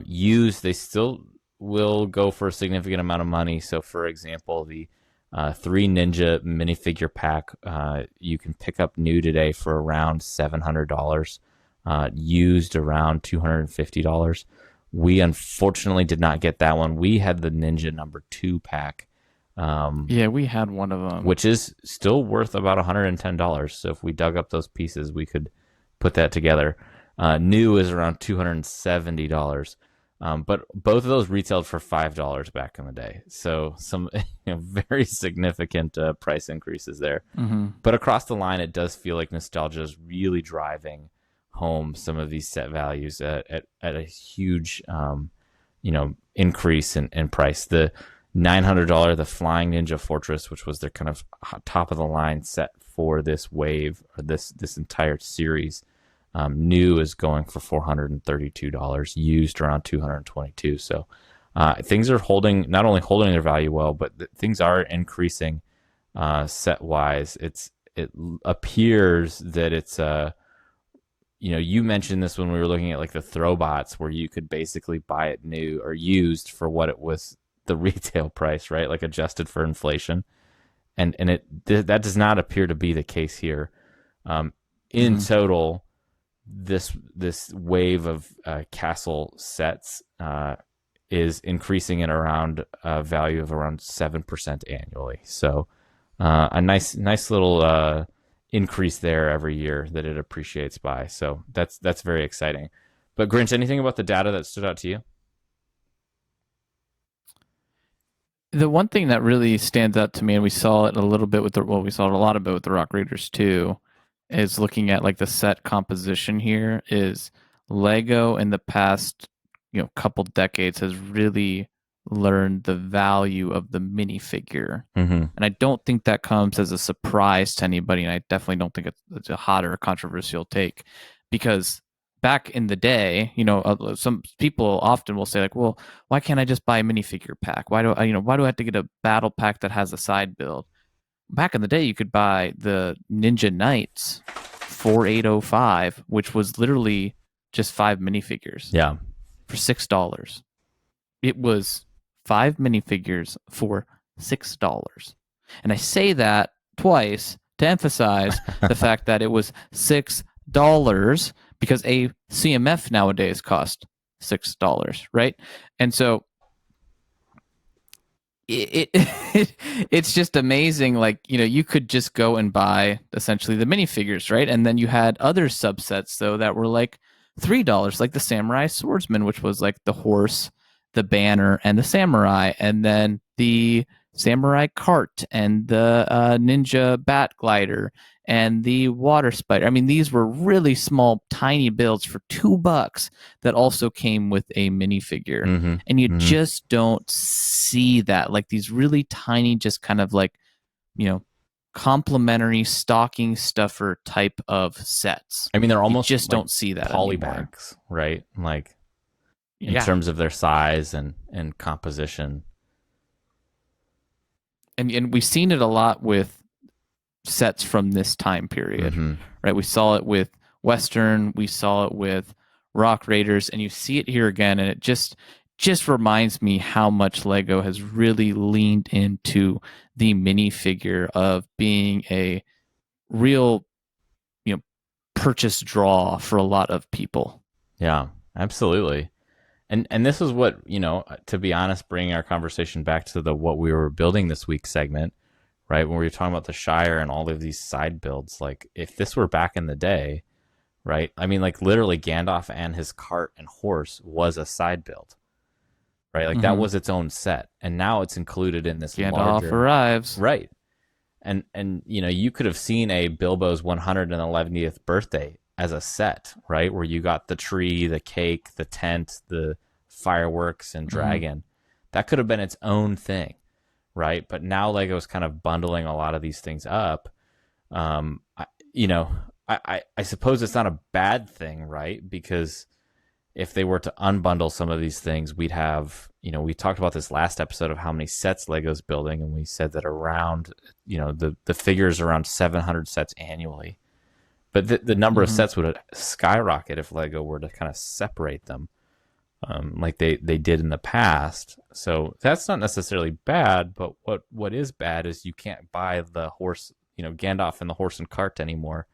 Used, they still will go for a significant amount of money. So, for example, the 3 Ninja minifigure pack you can pick up new today for around $700. Used around $250. We unfortunately did not get that one. We had the Ninja number 2 pack. Yeah, we had one of them, which is still worth about $110. So if we dug up those pieces, we could put that together. New is around $270. But both of those retailed for $5 back in the day. So some very significant price increases there. But across the line, it does feel like nostalgia is really driving home some of these set values at a huge increase in price. The $900 the Flying Ninja Fortress, which was their kind of top of the line set for this wave, or this entire series. New is going for $432, used around $222. So things are not only holding their value well, but things are increasing set wise. It appears that it's you mentioned this when we were looking at like the Throwbots, where you could basically buy it new or used for what it was the retail price, right? Like adjusted for inflation, and that does not appear to be the case here. In total, this wave of castle sets is increasing at around a value of around 7% annually. So a nice little increase there every year that it appreciates by. So that's very exciting. But Grinch, anything about the data that stood out to you? The one thing that really stands out to me, and we saw it a little bit with we saw it a lot of it with the Rock Raiders too, is looking at like the set composition here. Is Lego in the past couple decades has really learned the value of the minifigure. And I don't think that comes as a surprise to anybody, and I definitely don't think it's a hot or a controversial take, because back in the day, some people often will say like, well, why can't I just buy a minifigure pack? Why do I have to get a battle pack that has a side build? Back in the day, you could buy the Ninja Knights 4805, which was literally just 5 minifigures. Yeah. For $6. It was 5 minifigures for $6. And I say that twice to emphasize the fact that it was $6, because a CMF nowadays cost $6, right? And so it's just amazing. Like, you could just go and buy essentially the minifigures, right? And then you had other subsets though that were like $3, like the Samurai Swordsman, which was like the horse, the banner, and the samurai, and then the samurai cart and the ninja bat glider and the water spider. I mean, these were really small, tiny builds for $2 that also came with a minifigure. And you just don't see that, like these really tiny, just kind of like, complementary stocking stuffer type of sets. I mean, they're almost you just don't see that polybacks, right? Like in terms of their size and composition. And we've seen it a lot with sets from this time period, right? We saw it with Western, we saw it with Rock Raiders, and you see it here again, and it just reminds me how much Lego has really leaned into the minifigure of being a real, purchase draw for a lot of people. Yeah, absolutely. And this is what, to be honest, bringing our conversation back to the what we were building this week segment, right? When we were talking about the Shire and all of these side builds, like if this were back in the day, right? I mean, like literally Gandalf and his cart and horse was a side build, right? Like that was its own set. And now it's included in this Gandalf arrives. Right. And you could have seen a Bilbo's 111th birthday as a set, right? Where you got the tree, the cake, the tent, the fireworks, and dragon. That could have been its own thing, right? But now Lego's kind of bundling a lot of these things up. I suppose it's not a bad thing, right? Because if they were to unbundle some of these things, we'd have, we talked about this last episode of how many sets Lego's building, and we said that around, the figures around 700 sets annually. But the number of sets would skyrocket if Lego were to kind of separate them, like they did in the past. So that's not necessarily bad, but what is bad is you can't buy the horse, Gandalf and the horse and cart anymore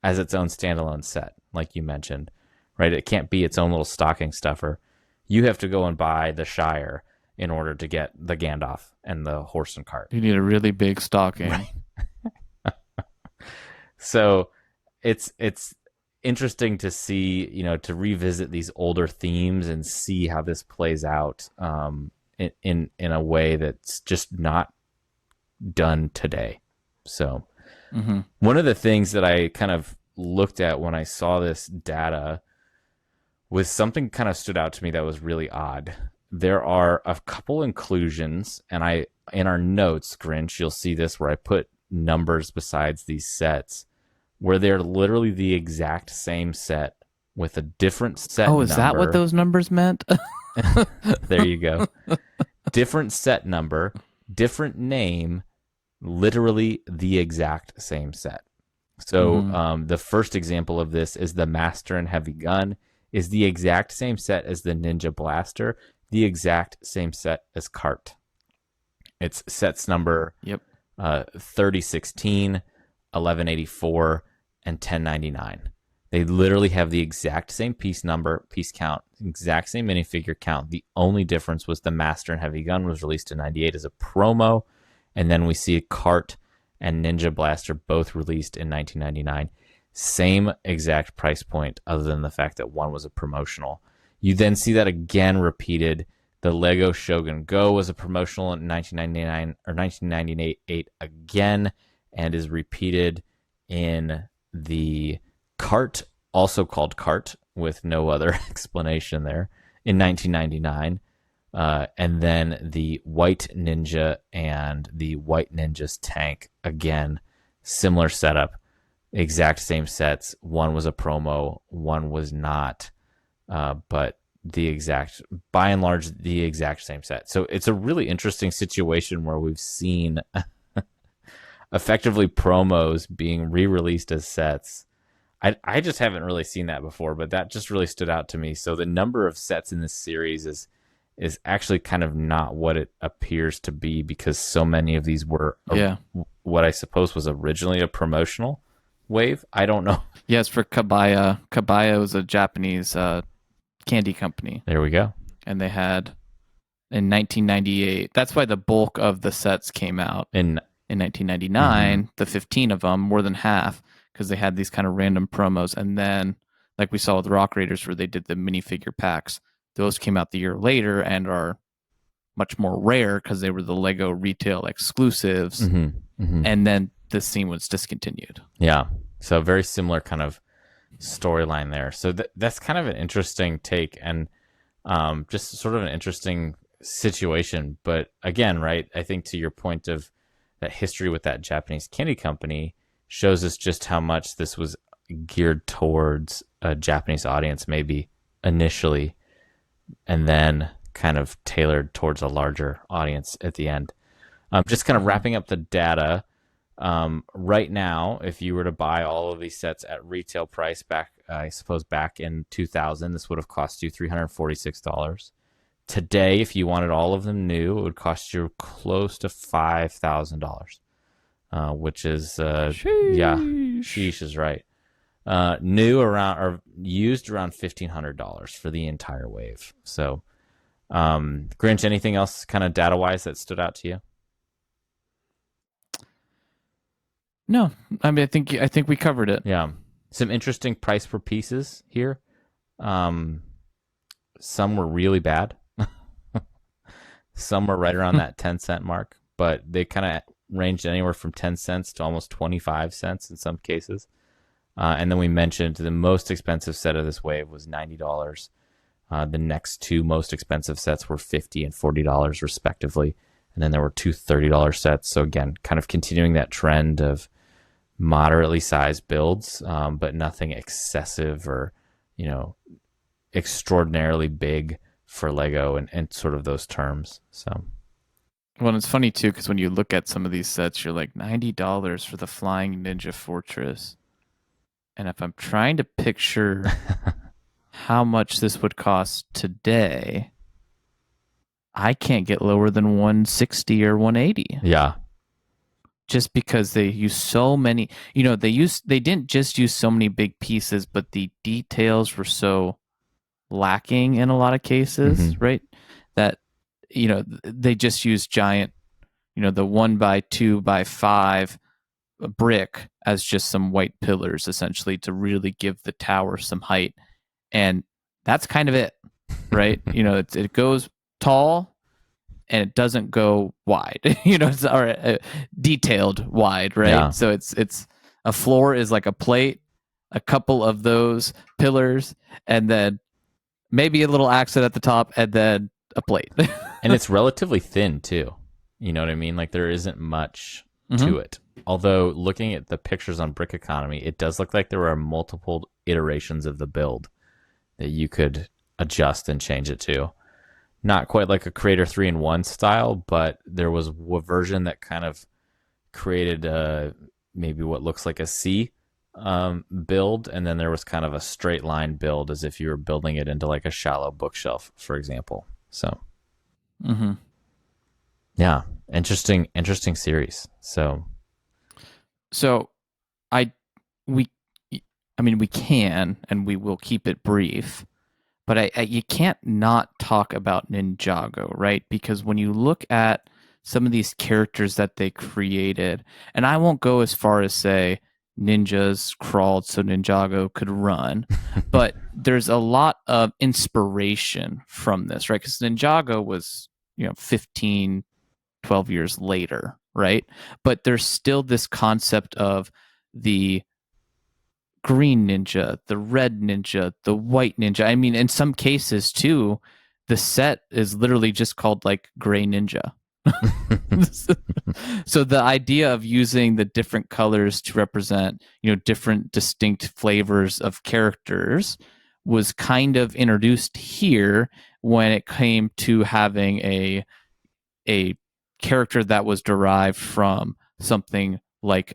as its own standalone set, like you mentioned, right? It can't be its own little stocking stuffer. You have to go and buy the Shire in order to get the Gandalf and the horse and cart. You need a really big stocking. Right. So it's interesting to see, to revisit these older themes and see how this plays out in a way that's just not done today. So one of the things that I kind of looked at when I saw this data was something kind of stood out to me that was really odd. there are a couple inclusions, and in our notes, Grinch, you'll see this where I put numbers besides these sets where they're literally the exact same set with a different set number. Oh, is that what those numbers meant? There you go. Different set number, different name, literally the exact same set. So the first example of this is the Master and Heavy Gun is the exact same set as the Ninja Blaster, the exact same set as Cart. It's sets number 3016, 1184, and 1099. They literally have the exact same piece number, piece count, exact same minifigure count. The only difference was the Master and Heavy Gun was released in 98 as a promo, and then we see Cart and Ninja Blaster both released in 1999. Same exact price point other than the fact that one was a promotional. You then see that again repeated. The Lego Shogun Go was a promotional in 1999 or 1998 again, and is repeated in the Cart, also called Cart, with no other explanation there, in 1999. And then the White Ninja and the White Ninja's tank, again, similar setup, exact same sets. One was a promo, one was not, but by and large, the exact same set. So it's a really interesting situation where we've seen effectively promos being re-released as sets. I just haven't really seen that before, but that just really stood out to me. So the number of sets in this series is actually kind of not what it appears to be, because so many of these were what I suppose was originally a promotional wave. I don't know. Yes, for Kabaya. Kabaya was a Japanese candy company. There we go. And they had in 1998. That's why the bulk of the sets came out in 1999. The 15 of them, more than half, because they had these kind of random promos. And then, like we saw with Rock Raiders, where they did the minifigure packs, those came out the year later and are much more rare because they were the Lego retail exclusives. And then this scene was discontinued. Yeah. So very similar kind of storyline there. So that's kind of an interesting take, and just sort of an interesting situation. But again, right, I think to your point of that history with that Japanese candy company shows us just how much this was geared towards a Japanese audience, maybe initially, and then kind of tailored towards a larger audience at the end. Just kind of wrapping up the data. Right now, if you were to buy all of these sets at retail price back in 2000, this would have cost you $346. Today, if you wanted all of them new, it would cost you close to $5,000, which is, sheesh is right. New around, or used around $1,500 for the entire wave. So, Grinch, anything else kind of data-wise that stood out to you? No, I mean, I think we covered it. Yeah, some interesting price per pieces here. Some were really bad. Some were right around that 10-cent mark, but they kind of ranged anywhere from 10 cents to almost 25 cents in some cases. And then we mentioned the most expensive set of this wave was $90. The next two most expensive sets were $50 and $40 respectively. And then there were two $30 sets. So again, kind of continuing that trend of moderately sized builds, but nothing excessive or, extraordinarily big for Lego and sort of those terms. So, well, it's funny too, because when you look at some of these sets, you're like $90 for the Flying Ninja Fortress. And if I'm trying to picture how much this would cost today, I can't get lower than 160 or 180. Yeah. Just because they use so many, they didn't just use so many big pieces, but the details were so lacking in a lot of cases, right? That, they just used giant, the 1x2x5 brick as just some white pillars, essentially, to really give the tower some height. And that's kind of it, right? It goes tall and it doesn't go wide, or detailed wide, right? Yeah. So it's a floor is like a plate, a couple of those pillars, and then maybe a little accent at the top, and then a plate. And it's relatively thin too. You know what I mean? Like there isn't much Mm-hmm. to it. Although looking at the pictures on Brick Economy, it does look like there are multiple iterations of the build that you could adjust and change it to. Not quite like a Creator 3-in-1 style, but there was a version that kind of created maybe what looks like a C build, and then there was kind of a straight line build as if you were building it into like a shallow bookshelf, for example. So, Mm-hmm. yeah, interesting series. So I we I mean we can and we will keep it brief, but you can't not talk about Ninjago, right? Because when you look at some of these characters that they created, and I won't go as far as say ninjas crawled so Ninjago could run, but there's a lot of inspiration from this, right? Because Ninjago was 15, 12 years later, right? But there's still this concept of the green ninja, the red ninja, the white ninja. I mean, in some cases too, the set is literally just called like Gray Ninja. So the idea of using the different colors to represent, different distinct flavors of characters was kind of introduced here when it came to having a character that was derived from something like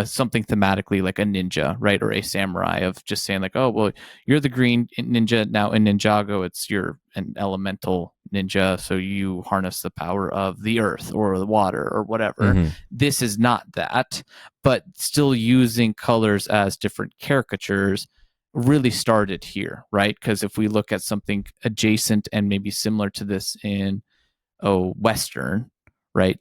something thematically like a ninja, right, or a samurai, of just saying like, oh well, you're the green ninja. Now in Ninjago you're an elemental ninja, so you harness the power of the earth or the water or whatever. mm-hmm. This is not that, but still using colors as different caricatures really started here, right? Because if we look at something adjacent and maybe similar to this in Western, right,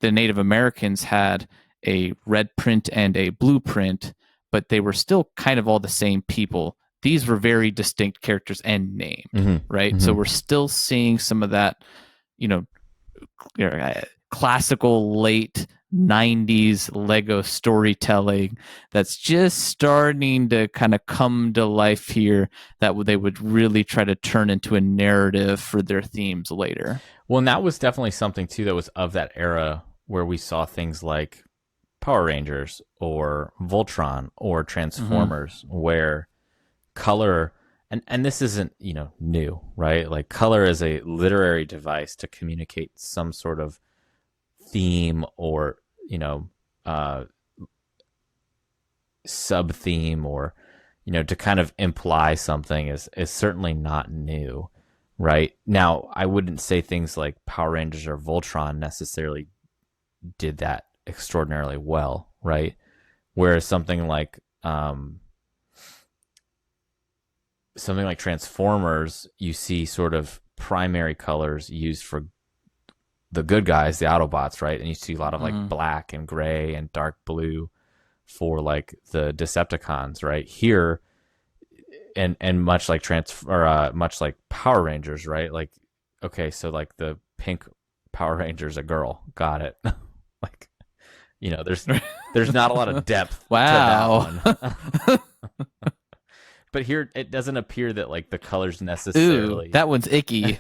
the Native Americans had a red print and a blue print, but they were still kind of all the same people. These were very distinct characters and named, Mm-hmm. right? Mm-hmm. So we're still seeing some of that, classical late 90s Lego storytelling that's just starting to kind of come to life here, that they would really try to turn into a narrative for their themes later. Well, and that was definitely something too that was of that era where we saw things like Power Rangers or Voltron or Transformers, where color, and this isn't new, right? Like color is a literary device to communicate some sort of theme or sub theme, or to kind of imply something is certainly not new. Right now, I wouldn't say things like Power Rangers or Voltron necessarily did that extraordinarily well, right? Whereas something like Transformers, you see sort of primary colors used for the good guys, the Autobots, right? And you see a lot of like black and gray and dark blue for like the Decepticons, right? Here, and much like much like Power Rangers, right? Like, okay, so like the pink Power Ranger's a girl, got it. Like, there's not a lot of depth. Wow. To that one. But here it doesn't appear that like the colors necessarily. Ooh, that one's icky.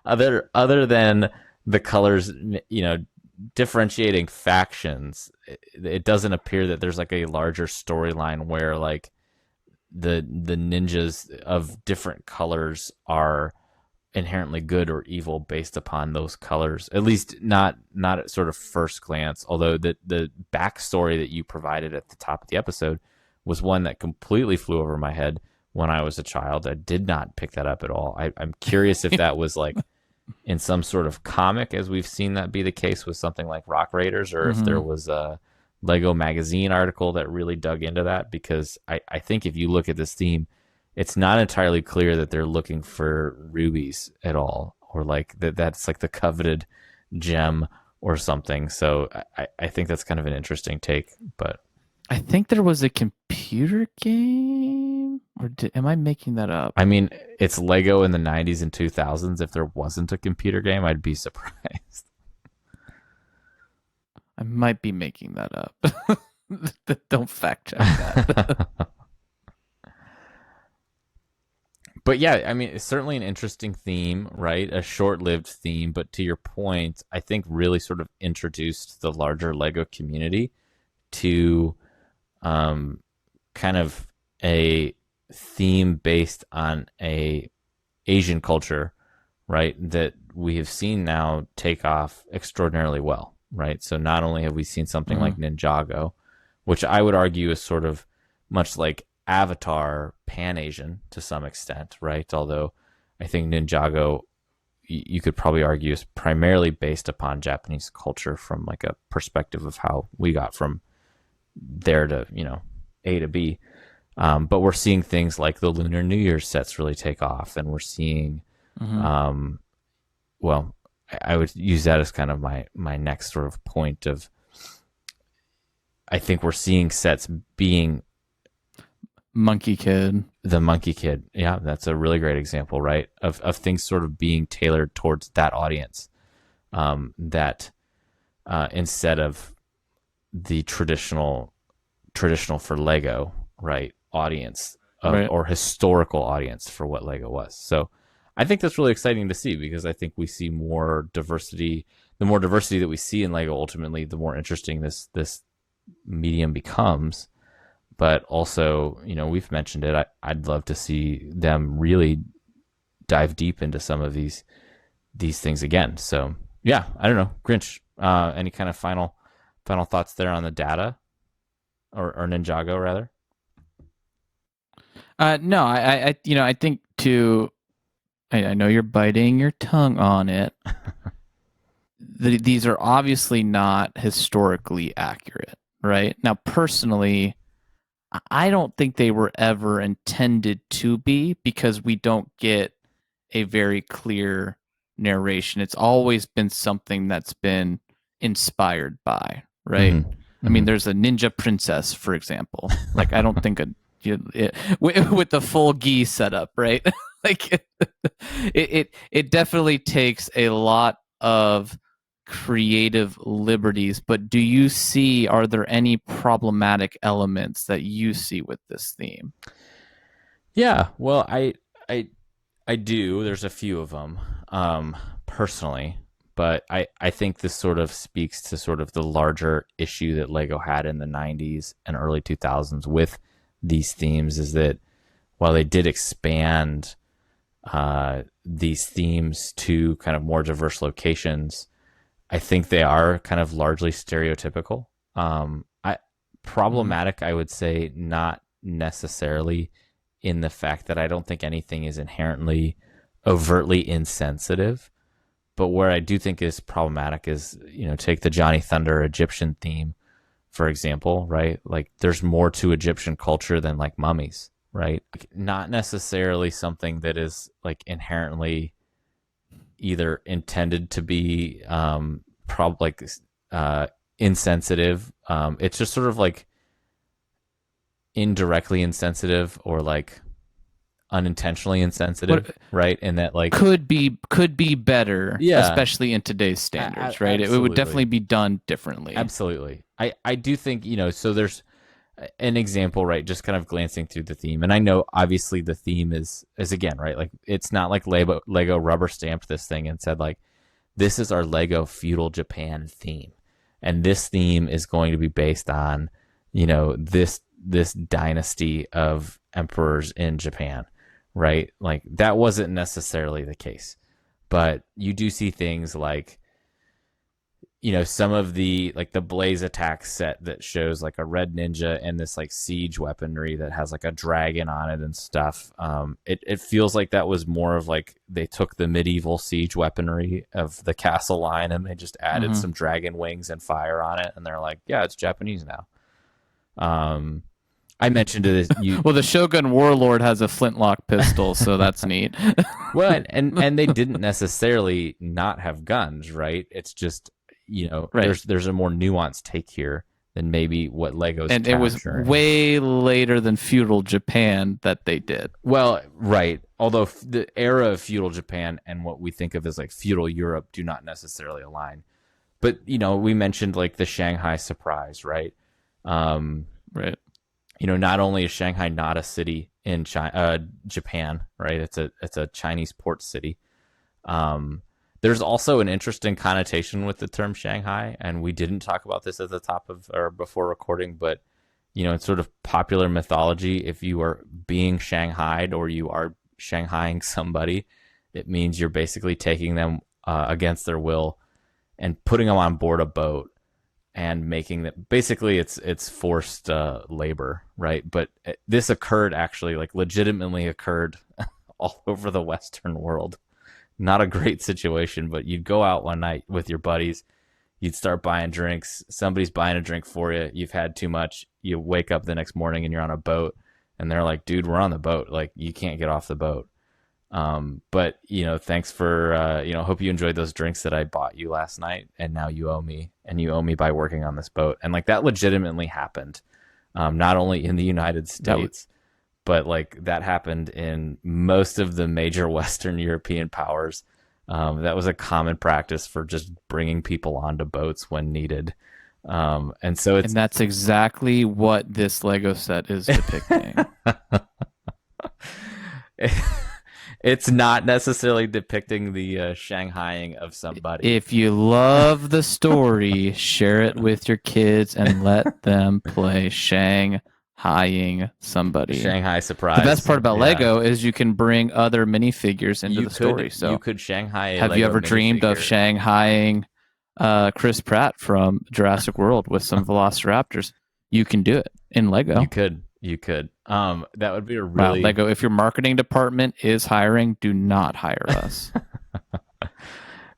other than the colors, differentiating factions, it doesn't appear that there's like a larger storyline where like the ninjas of different colors are inherently good or evil based upon those colors, at least not at sort of first glance. Although the backstory that you provided at the top of the episode was one that completely flew over my head when I was a child. I did not pick that up at all. I'm curious if that was like in some sort of comic, as we've seen that be the case with something like Rock Raiders, or if there was a Lego magazine article that really dug into that, because I think if you look at this theme, it's not entirely clear that they're looking for rubies at all, or like that's like the coveted gem or something. So I think that's kind of an interesting take. But I think there was a computer game, or am I making that up? I mean, it's Lego in the 90s and 2000s. If there wasn't a computer game, I'd be surprised. I might be making that up. Don't fact check that. But yeah, I mean, it's certainly an interesting theme, right? A short-lived theme, but to your point, I think really sort of introduced the larger Lego community to um, kind of a theme based on a Asian culture, right? That we have seen now take off extraordinarily well, right? So not only have we seen something like Ninjago, which I would argue is sort of much like Avatar Pan-Asian to some extent, right? Although I think Ninjago, you could probably argue, is primarily based upon Japanese culture from like a perspective of how we got from there to, A to B. But we're seeing things like the Lunar New Year sets really take off, and we're seeing, well, I would use that as kind of my next sort of point of, I think we're seeing sets being Monkey Kid. the Monkey Kid. Yeah, that's a really great example, right? Of things sort of being tailored towards that audience. That instead of the traditional for Lego, right, audience or historical audience for what Lego was. So I think that's really exciting to see, because I think we see more diversity. The more diversity that we see in Lego, ultimately, the more interesting this medium becomes. But also, we've mentioned it. I'd love to see them really dive deep into some of these things again. So yeah, I don't know, Grinch. Any kind of final thoughts there on the data, or Ninjago rather? No, I think I know you're biting your tongue on it. These are obviously not historically accurate, right? Now, personally, I don't think they were ever intended to be, because we don't get a very clear narration. It's always been something that's been inspired by, right? I mean, there's a ninja princess, for example. Like, I don't think with the full gi setup, right? Like, it definitely takes a lot of creative liberties. But are there any problematic elements that you see with this theme? Yeah, well, I do. There's a few of them, personally, but I think this sort of speaks to sort of the larger issue that Lego had in the 90s and early 2000s with these themes, is that while they did expand these themes to kind of more diverse locations, I think they are kind of largely stereotypical. Problematic, I would say, not necessarily in the fact that I don't think anything is inherently overtly insensitive. But where I do think is problematic is, take the Johnny Thunder Egyptian theme, for example, right? Like, there's more to Egyptian culture than like mummies, right? Like, not necessarily something that is like inherently either intended to be insensitive. It's just sort of like indirectly insensitive, or like unintentionally insensitive, right? And that like could be better, yeah, especially in today's standards, right? absolutely. It would definitely be done differently. Absolutely. I do think, so there's an example, right? Just kind of glancing through the theme. And I know obviously the theme is again, right? Like, it's not like Lego rubber stamped this thing and said like, this is our Lego feudal Japan theme. And this theme is going to be based on, this dynasty of emperors in Japan, right? Like, that wasn't necessarily the case. But you do see things like, some of the like the Blaze Attack set that shows like a red ninja and this like siege weaponry that has like a dragon on it and stuff. It feels like that was more of like they took the medieval siege weaponry of the castle line and they just added some dragon wings and fire on it, and they're like, yeah, it's Japanese now. I mentioned this. Well, the Shogun Warlord has a flintlock pistol, so that's neat. Well, and they didn't necessarily not have guns, right? It's just, right. There's a more nuanced take here than maybe what Lego's and capturing. It was way later than feudal Japan that they did. Well, right. Although the era of feudal Japan and what we think of as like feudal Europe do not necessarily align. But, we mentioned like the Shanghai Surprise, right? Right. not only is Shanghai not a city in Japan, right? It's a Chinese port city. There's also an interesting connotation with the term Shanghai, and we didn't talk about this at the top of or before recording, but it's sort of popular mythology. If you are being Shanghaied or you are Shanghaiing somebody, it means you're basically taking them against their will and putting them on board a boat and making them basically it's forced labor, right? But this occurred actually, like legitimately occurred all over the Western world. Not a great situation, but you'd go out one night with your buddies, you'd start buying drinks, somebody's buying a drink for you, you've had too much, you wake up the next morning and you're on a boat, and they're like, dude, we're on the boat, like you can't get off the boat. But thanks for hope you enjoyed those drinks that I bought you last night, and now you owe me, and you owe me by working on this boat. And like that legitimately happened, not only in the United States, but like that happened in most of the major Western European powers. That was a common practice for just bringing people onto boats when needed. And that's exactly what this Lego set is depicting. It's not necessarily depicting the Shanghaiing of somebody. If you love the story, share it with your kids and let them play Shanghaiing somebody. Shanghai surprise. The best part about Lego is you can bring other minifigures into the story. So you could Shanghai. Have you ever dreamed of Shanghaiing Chris Pratt from Jurassic World with some Velociraptors? You can do it in Lego. You could. That would be a really Lego. If your marketing department is hiring, do not hire us.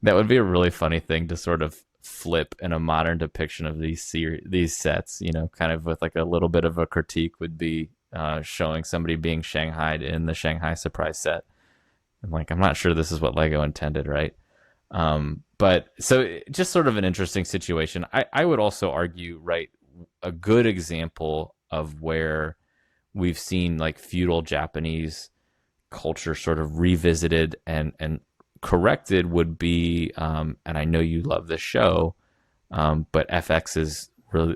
That would be a really funny thing to sort of flip in a modern depiction of these sets. Kind of with like a little bit of a critique would be showing somebody being Shanghaied in the Shanghai surprise set. And like, I'm not sure this is what Lego intended, right? But so just sort of an interesting situation. I would also argue, right, a good example of where we've seen like feudal Japanese culture sort of revisited and corrected would be, and I know you love this show, but FX's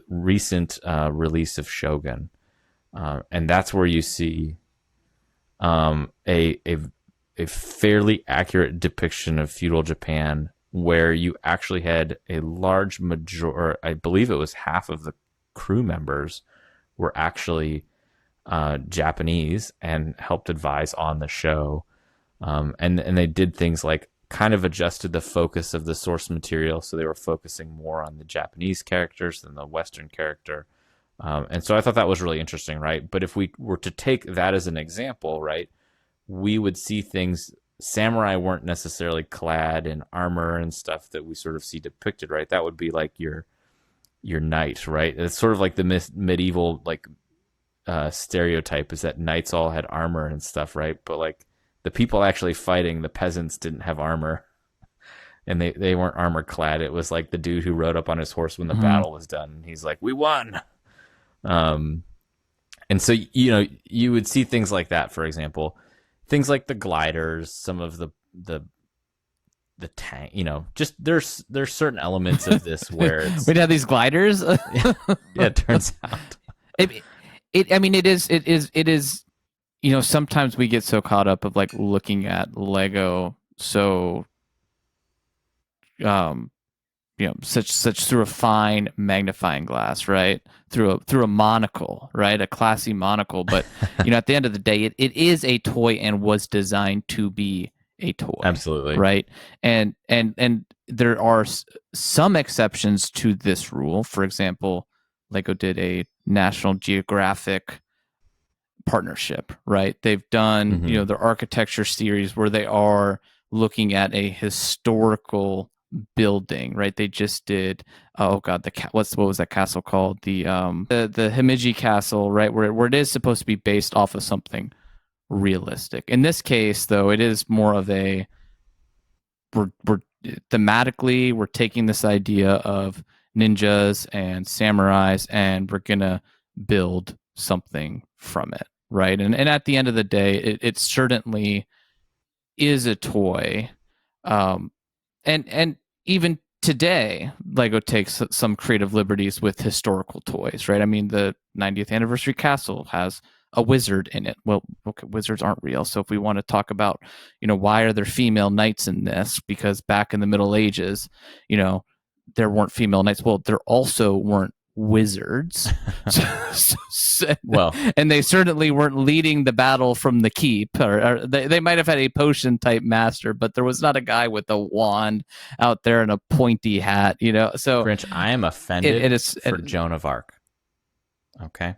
recent release of Shogun, and that's where you see a fairly accurate depiction of feudal Japan, where you actually had a large majority, I believe it was half of the crew members were actually Japanese and helped advise on the show. And they did things like kind of adjusted the focus of the source material. So they were focusing more on the Japanese characters than the Western character. And so I thought that was really interesting, right? But if we were to take that as an example, right, we would see things, samurai weren't necessarily clad in armor and stuff that we sort of see depicted, right? That would be like your knight, right? It's sort of like the medieval like stereotype is that knights all had armor and stuff, right? But like the people actually fighting, the peasants, didn't have armor, and they weren't armor clad. It was like the dude who rode up on his horse when the battle was done, and he's like, "We won." And so you would see things like that. For example, things like the gliders, some of the tank, just there's certain elements of this where it's, we'd have these gliders. yeah, it turns out. It is. Sometimes we get so caught up of like looking at Lego so, such through a fine magnifying glass, right? Through a monocle, right? A classy monocle. But at the end of the day, it is a toy and was designed to be a toy. Absolutely. Right. And there are some exceptions to this rule. For example, Lego did a National Geographic partnership, right? They've done, their architecture series where they are looking at a historical building, right? They just did, oh god, what was that castle called? The Himeji Castle, right? Where it is supposed to be based off of something realistic. In this case, though, it is more of a we're thematically we're taking this idea of ninjas and samurais and we're gonna build something from it, right? And at the end of the day, it certainly is a toy, and even today, Lego takes some creative liberties with historical toys, right? I mean, the 90th anniversary castle has a wizard in it. Well, okay, wizards aren't real. So if we want to talk about, why are there female knights in this? Because back in the Middle Ages, there weren't female knights. Well, there also weren't wizards. Well, and they certainly weren't leading the battle from the keep, or they might have had a potion type master, but there was not a guy with a wand out there and a pointy hat, so Grinch, I am offended for Joan of Arc. Okay,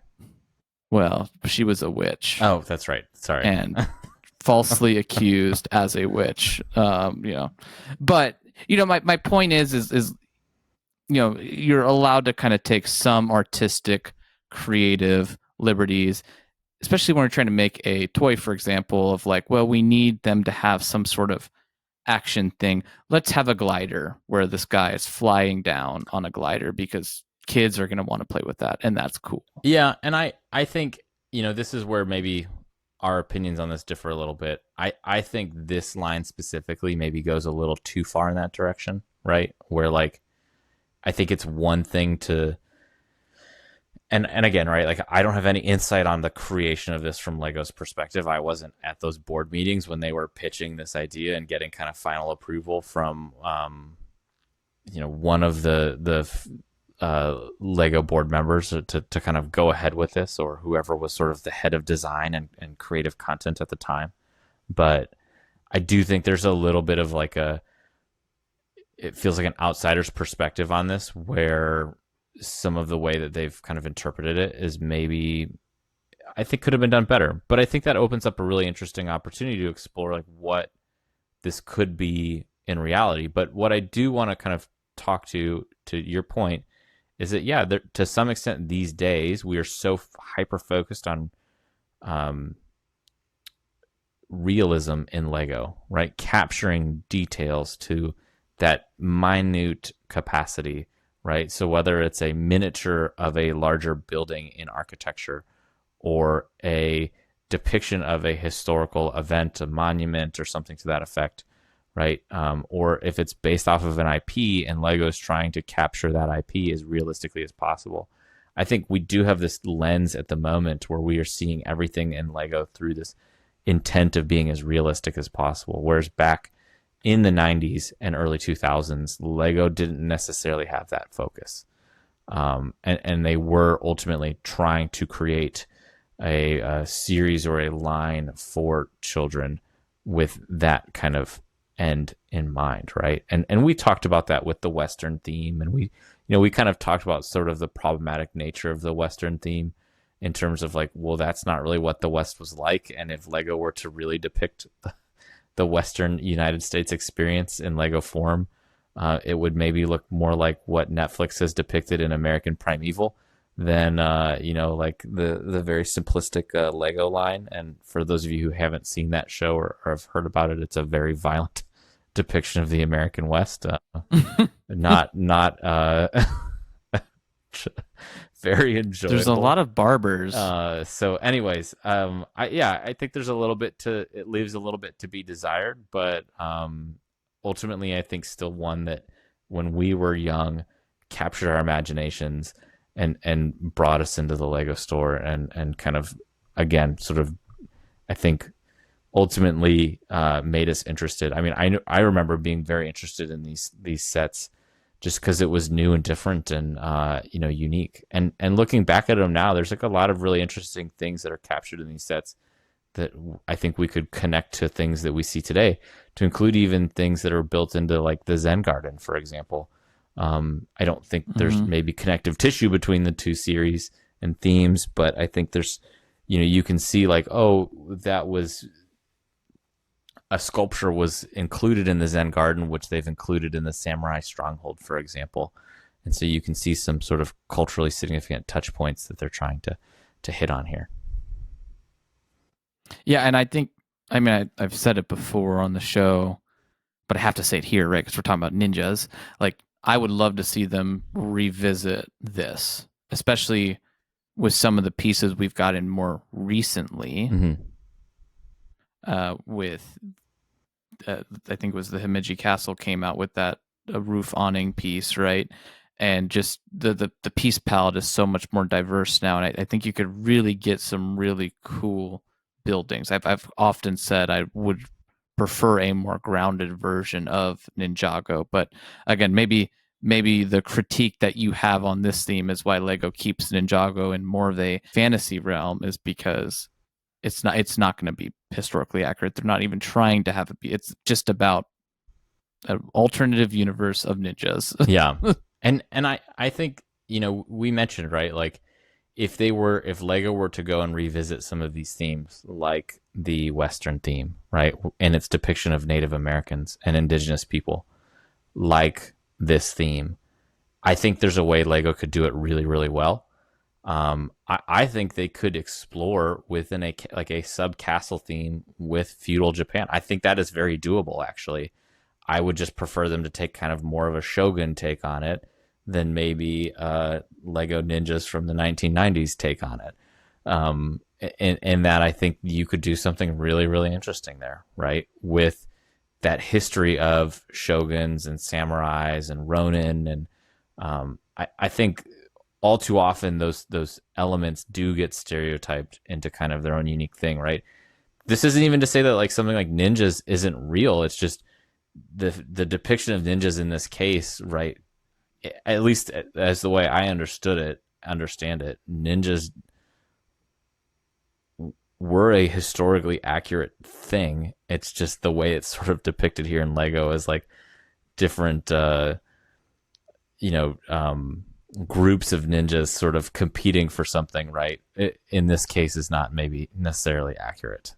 well, she was a witch. Oh, that's right. Sorry. And falsely accused as a witch. But my point is you're allowed to kind of take some artistic, creative liberties, especially when we're trying to make a toy, for example, of like, well, we need them to have some sort of action thing. Let's have a glider where this guy is flying down on a glider because kids are going to want to play with that, and that's cool. Yeah, and I think, this is where maybe our opinions on this differ a little bit. I think this line specifically maybe goes a little too far in that direction, right? Where like, I think it's one thing to, and again, right, like I don't have any insight on the creation of this from Lego's perspective. I wasn't at those board meetings when they were pitching this idea and getting kind of final approval from, one of the Lego board members to kind of go ahead with this, or whoever was sort of the head of design and creative content at the time. But I do think there's a little bit of like it feels like an outsider's perspective on this, where some of the way that they've kind of interpreted it is maybe, I think, could have been done better. But I think that opens up a really interesting opportunity to explore like what this could be in reality. But what I do want to kind of talk to your point is that, yeah, to some extent these days we are so hyper focused on realism in Lego, right? Capturing details to that minute capacity, right? So whether it's a miniature of a larger building in architecture, or a depiction of a historical event, a monument, or something to that effect, right? Or if it's based off of an IP and Lego's trying to capture that IP as realistically as possible. I think we do have this lens at the moment where we are seeing everything in Lego through this intent of being as realistic as possible. Whereas back in the 90s and early 2000s, Lego didn't necessarily have that focus. And they were ultimately trying to create a series or a line for children with that kind of end in mind, right? And we talked about that with the Western theme, and we kind of talked about sort of the problematic nature of the Western theme in terms of like, well, that's not really what the West was like, and if Lego were to really depict the Western United States experience in Lego form, it would maybe look more like what Netflix has depicted in American Primeval than like the very simplistic Lego line. And for those of you who haven't seen that show or have heard about it, it's a very violent depiction of the American West. Not very enjoyable. There's a lot of barbers. So anyways, I think there's a little bit it leaves a little bit to be desired, but ultimately I think still one that when we were young captured our imaginations and brought us into the Lego store and kind of, again, sort of, I think ultimately made us interested. I mean, I remember being very interested in these sets just because it was new and different and unique. And looking back at them now, there's like a lot of really interesting things that are captured in these sets that I think we could connect to things that we see today, to include even things that are built into like the Zen Garden, for example. I don't think there's maybe connective tissue between the two series and themes, but I think there's, you can see like, oh, that was a sculpture was included in the Zen Garden, which they've included in the Samurai Stronghold, for example. And so you can see some sort of culturally significant touch points that they're trying to hit on here. Yeah, and I've said it before on the show, but I have to say it here, right? Because we're talking about ninjas. Like, I would love to see them revisit this, especially with some of the pieces we've gotten more recently. With I think it was the Himeji Castle came out with that a roof awning piece, right? And just the piece palette is so much more diverse now, and I think you could really get some really cool buildings. I've often said I would prefer a more grounded version of Ninjago, but again, maybe the critique that you have on this theme is why Lego keeps Ninjago in more of a fantasy realm, is because it's not going to be historically accurate. They're not even trying to have it be. It's just about an alternative universe of ninjas. Yeah. And I think, we mentioned, right, like if Lego were to go and revisit some of these themes, like the Western theme, right, and its depiction of Native Americans and indigenous people, like this theme, I think there's a way Lego could do it really, really well. I think they could explore within a sub castle theme with feudal Japan. I think that is very doable, actually. I would just prefer them to take kind of more of a shogun take on it than maybe Lego Ninjas from the 1990s take on it. In that I think you could do something really, really interesting there, right? With that history of shoguns and samurais and ronin. And I think all too often those elements do get stereotyped into kind of their own unique thing, right? This isn't even to say that like something like ninjas isn't real. It's just the depiction of ninjas in this case, right? At least as the way I understand it, ninjas were a historically accurate thing. It's just the way it's sort of depicted here in Lego as like different, groups of ninjas sort of competing for something, right? In this case is not maybe necessarily accurate.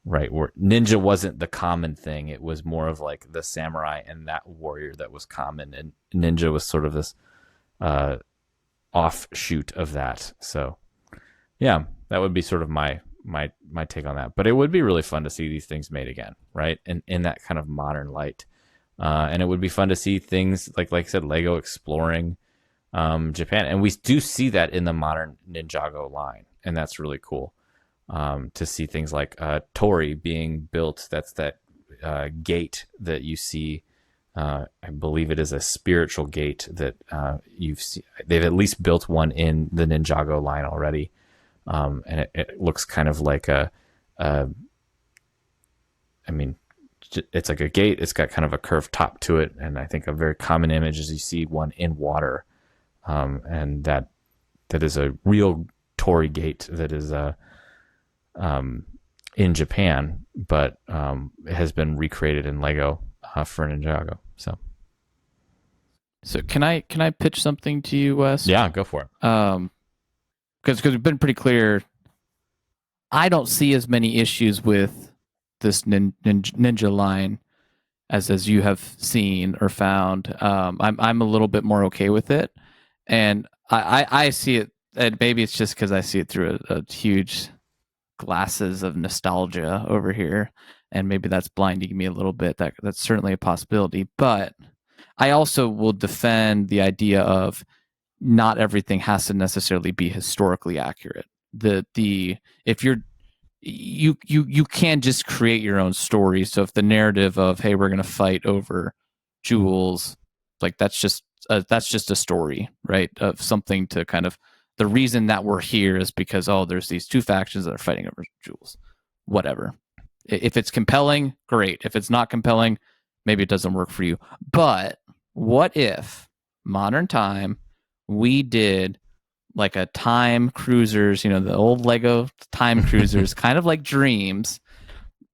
Right, where ninja wasn't the common thing. It was more of like the samurai and that warrior that was common, and ninja was sort of this offshoot of that. So yeah, that would be sort of my take on that. But it would be really fun to see these things made again, right? And in that kind of modern light. And it would be fun to see things like I said, Lego exploring Japan. And we do see that in the modern Ninjago line, and that's really cool. To see things like Tori being built. That's that gate that you see. I believe it is a spiritual gate that you've seen. They've at least built one in the Ninjago line already, and it looks kind of like it's like a gate. It's got kind of a curved top to it, and I think a very common image is you see one in water, and that is a real Tori gate that is in Japan, but it has been recreated in Lego for Ninjago. So can I pitch something to you, Wes? Yeah, go for it. Because we've been pretty clear. I don't see as many issues with this ninja line as you have seen or found. I'm a little bit more okay with it, and I see it. And maybe it's just because I see it through a huge glasses of nostalgia over here, and maybe that's blinding me a little bit. That's certainly a possibility, but I also will defend the idea of not everything has to necessarily be historically accurate. If you can just create your own story. So if the narrative of, hey, we're going to fight over jewels, like that's just a story, right? Of something to kind of, the reason that we're here is because, there's these two factions that are fighting over jewels. Whatever. If it's compelling, great. If it's not compelling, maybe it doesn't work for you. But what if modern time we did like a time cruisers, the old Lego time cruisers, kind of like Dreams,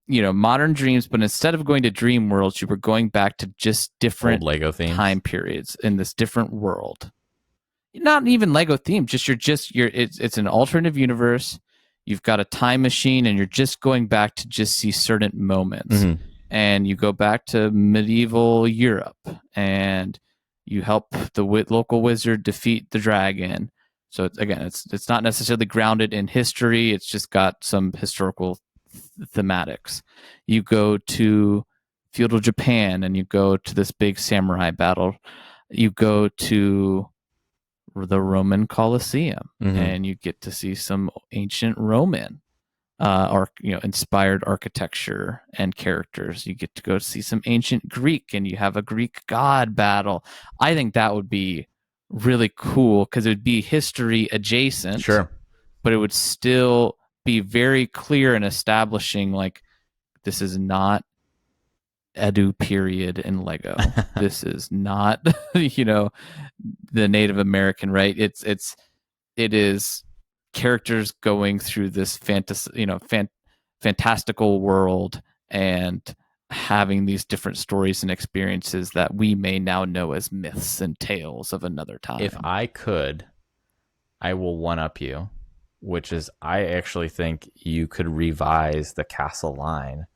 modern Dreams, but instead of going to dream worlds, you were going back to just different old Lego themes, time periods in this different world. Not even Lego themed, it's an alternative universe. You've got a time machine and you're just going back to just see certain moments. Mm-hmm. And you go back to medieval Europe and you help the local wizard defeat the dragon. So it's not necessarily grounded in history. It's just got some historical thematics. You go to feudal Japan and you go to this big samurai battle. You go to the Roman Colosseum, mm-hmm. and you get to see some ancient Roman or inspired architecture and characters. You get to go see some ancient Greek, and you have a Greek god battle. I think that would be really cool because it would be history adjacent, Sure. but it would still be very clear in establishing like this is not Edu period in Lego. This is not the Native American, right? It is characters going through this fantastical world and having these different stories and experiences that we may now know as myths and tales of another time. If I could, I will one up you, which is I actually think you could revise the castle line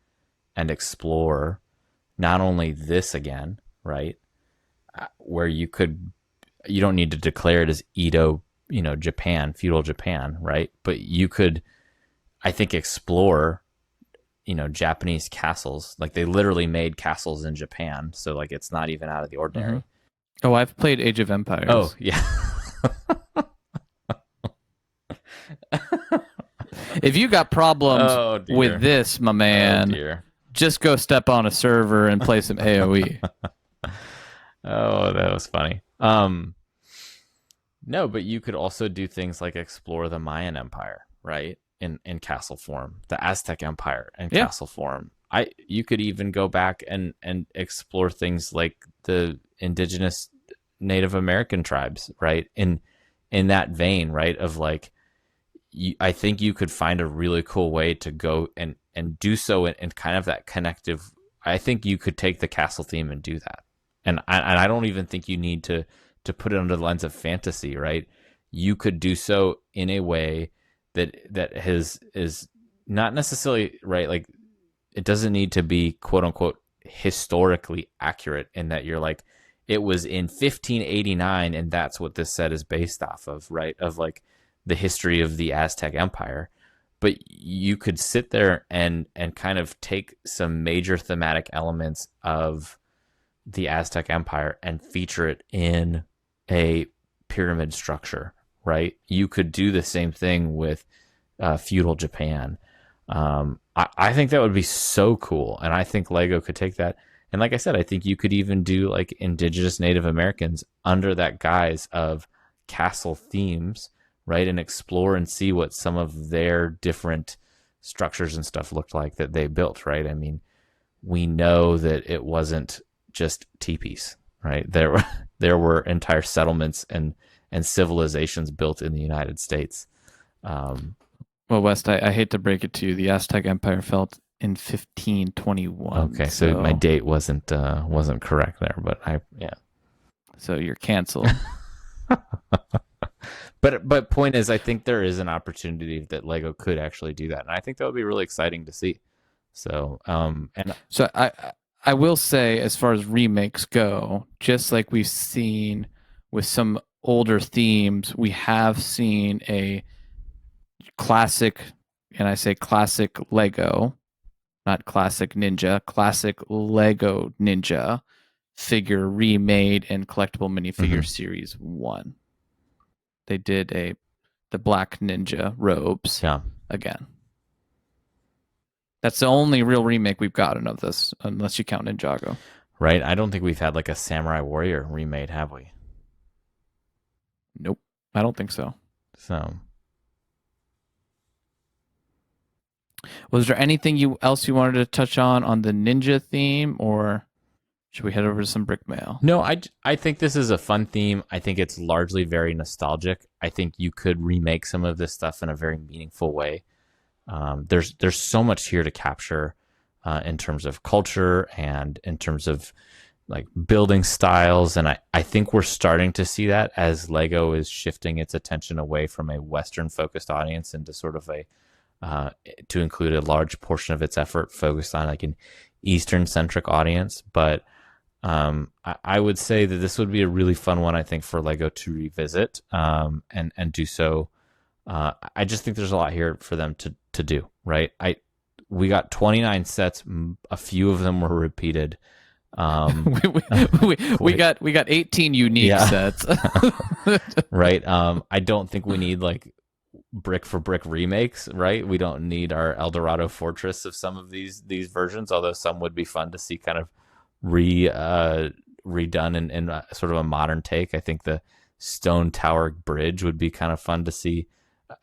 and explore not only this again, right? Where you don't need to declare it as Edo, Japan, feudal Japan, right? But you could, I think, explore, Japanese castles. Like they literally made castles in Japan. So like it's not even out of the ordinary. Mm-hmm. Oh, I've played Age of Empires. Oh, yeah. If you got problems with this, my man, just go step on a server and play some AoE. Oh, that was funny. No, but you could also do things like explore the Mayan Empire, right? In castle form, the Aztec Empire in castle form. You could even go back and explore things like the indigenous Native American tribes, right? In that vein, right? Of like, I think you could find a really cool way to go and do so in kind of that connective. I think you could take the castle theme and do that. And I don't even think you need to put it under the lens of fantasy, right? You could do so in a way that is not necessarily, right? Like it doesn't need to be quote unquote historically accurate in that you're like, it was in 1589 and that's what this set is based off of, right? Of like the history of the Aztec Empire. But you could sit there and kind of take some major thematic elements of the Aztec Empire and feature it in a pyramid structure, right? You could do the same thing with feudal Japan. I think that would be so cool. And I think Lego could take that. And like I said, I think you could even do like indigenous Native Americans under that guise of castle themes, right? And explore and see what some of their different structures and stuff looked like that they built, right? I mean, we know that it wasn't just teepees, right? There were entire settlements and civilizations built in the United States. Well, West, I hate to break it to you, the Aztec Empire fell in 1521. Okay, so my date wasn't correct there, but So you're canceled. But point is, I think there is an opportunity that Lego could actually do that, and I think that would be really exciting to see. So, so I will say, as far as remakes go, just like we've seen with some older themes, we have seen a classic, and I say classic Lego, not classic Ninja, classic Lego Ninja figure remade in Collectible Minifigure Series 1. They did the Black Ninja robes again. That's the only real remake we've gotten of this, unless you count Ninjago. Right. I don't think we've had like a Samurai Warrior remade, have we? Nope. I don't think so. So, was there anything else you wanted to touch on the Ninja theme, or should we head over to some brick mail? No, I think this is a fun theme. I think it's largely very nostalgic. I think you could remake some of this stuff in a very meaningful way. There's so much here to capture in terms of culture and in terms of like building styles. And I think we're starting to see that as Lego is shifting its attention away from a Western focused audience into sort of to include a large portion of its effort focused on like an Eastern centric audience. But I would say that this would be a really fun one, I think, for Lego to revisit and do so. I just think there's a lot here for them to do, right? We got 29 sets. A few of them were repeated. We got 18 unique sets. Right. I don't think we need like brick for brick remakes, right? We don't need our Eldorado Fortress of some of these versions, although some would be fun to see kind of redone in sort of a modern take. I think the Stone Tower Bridge would be kind of fun to see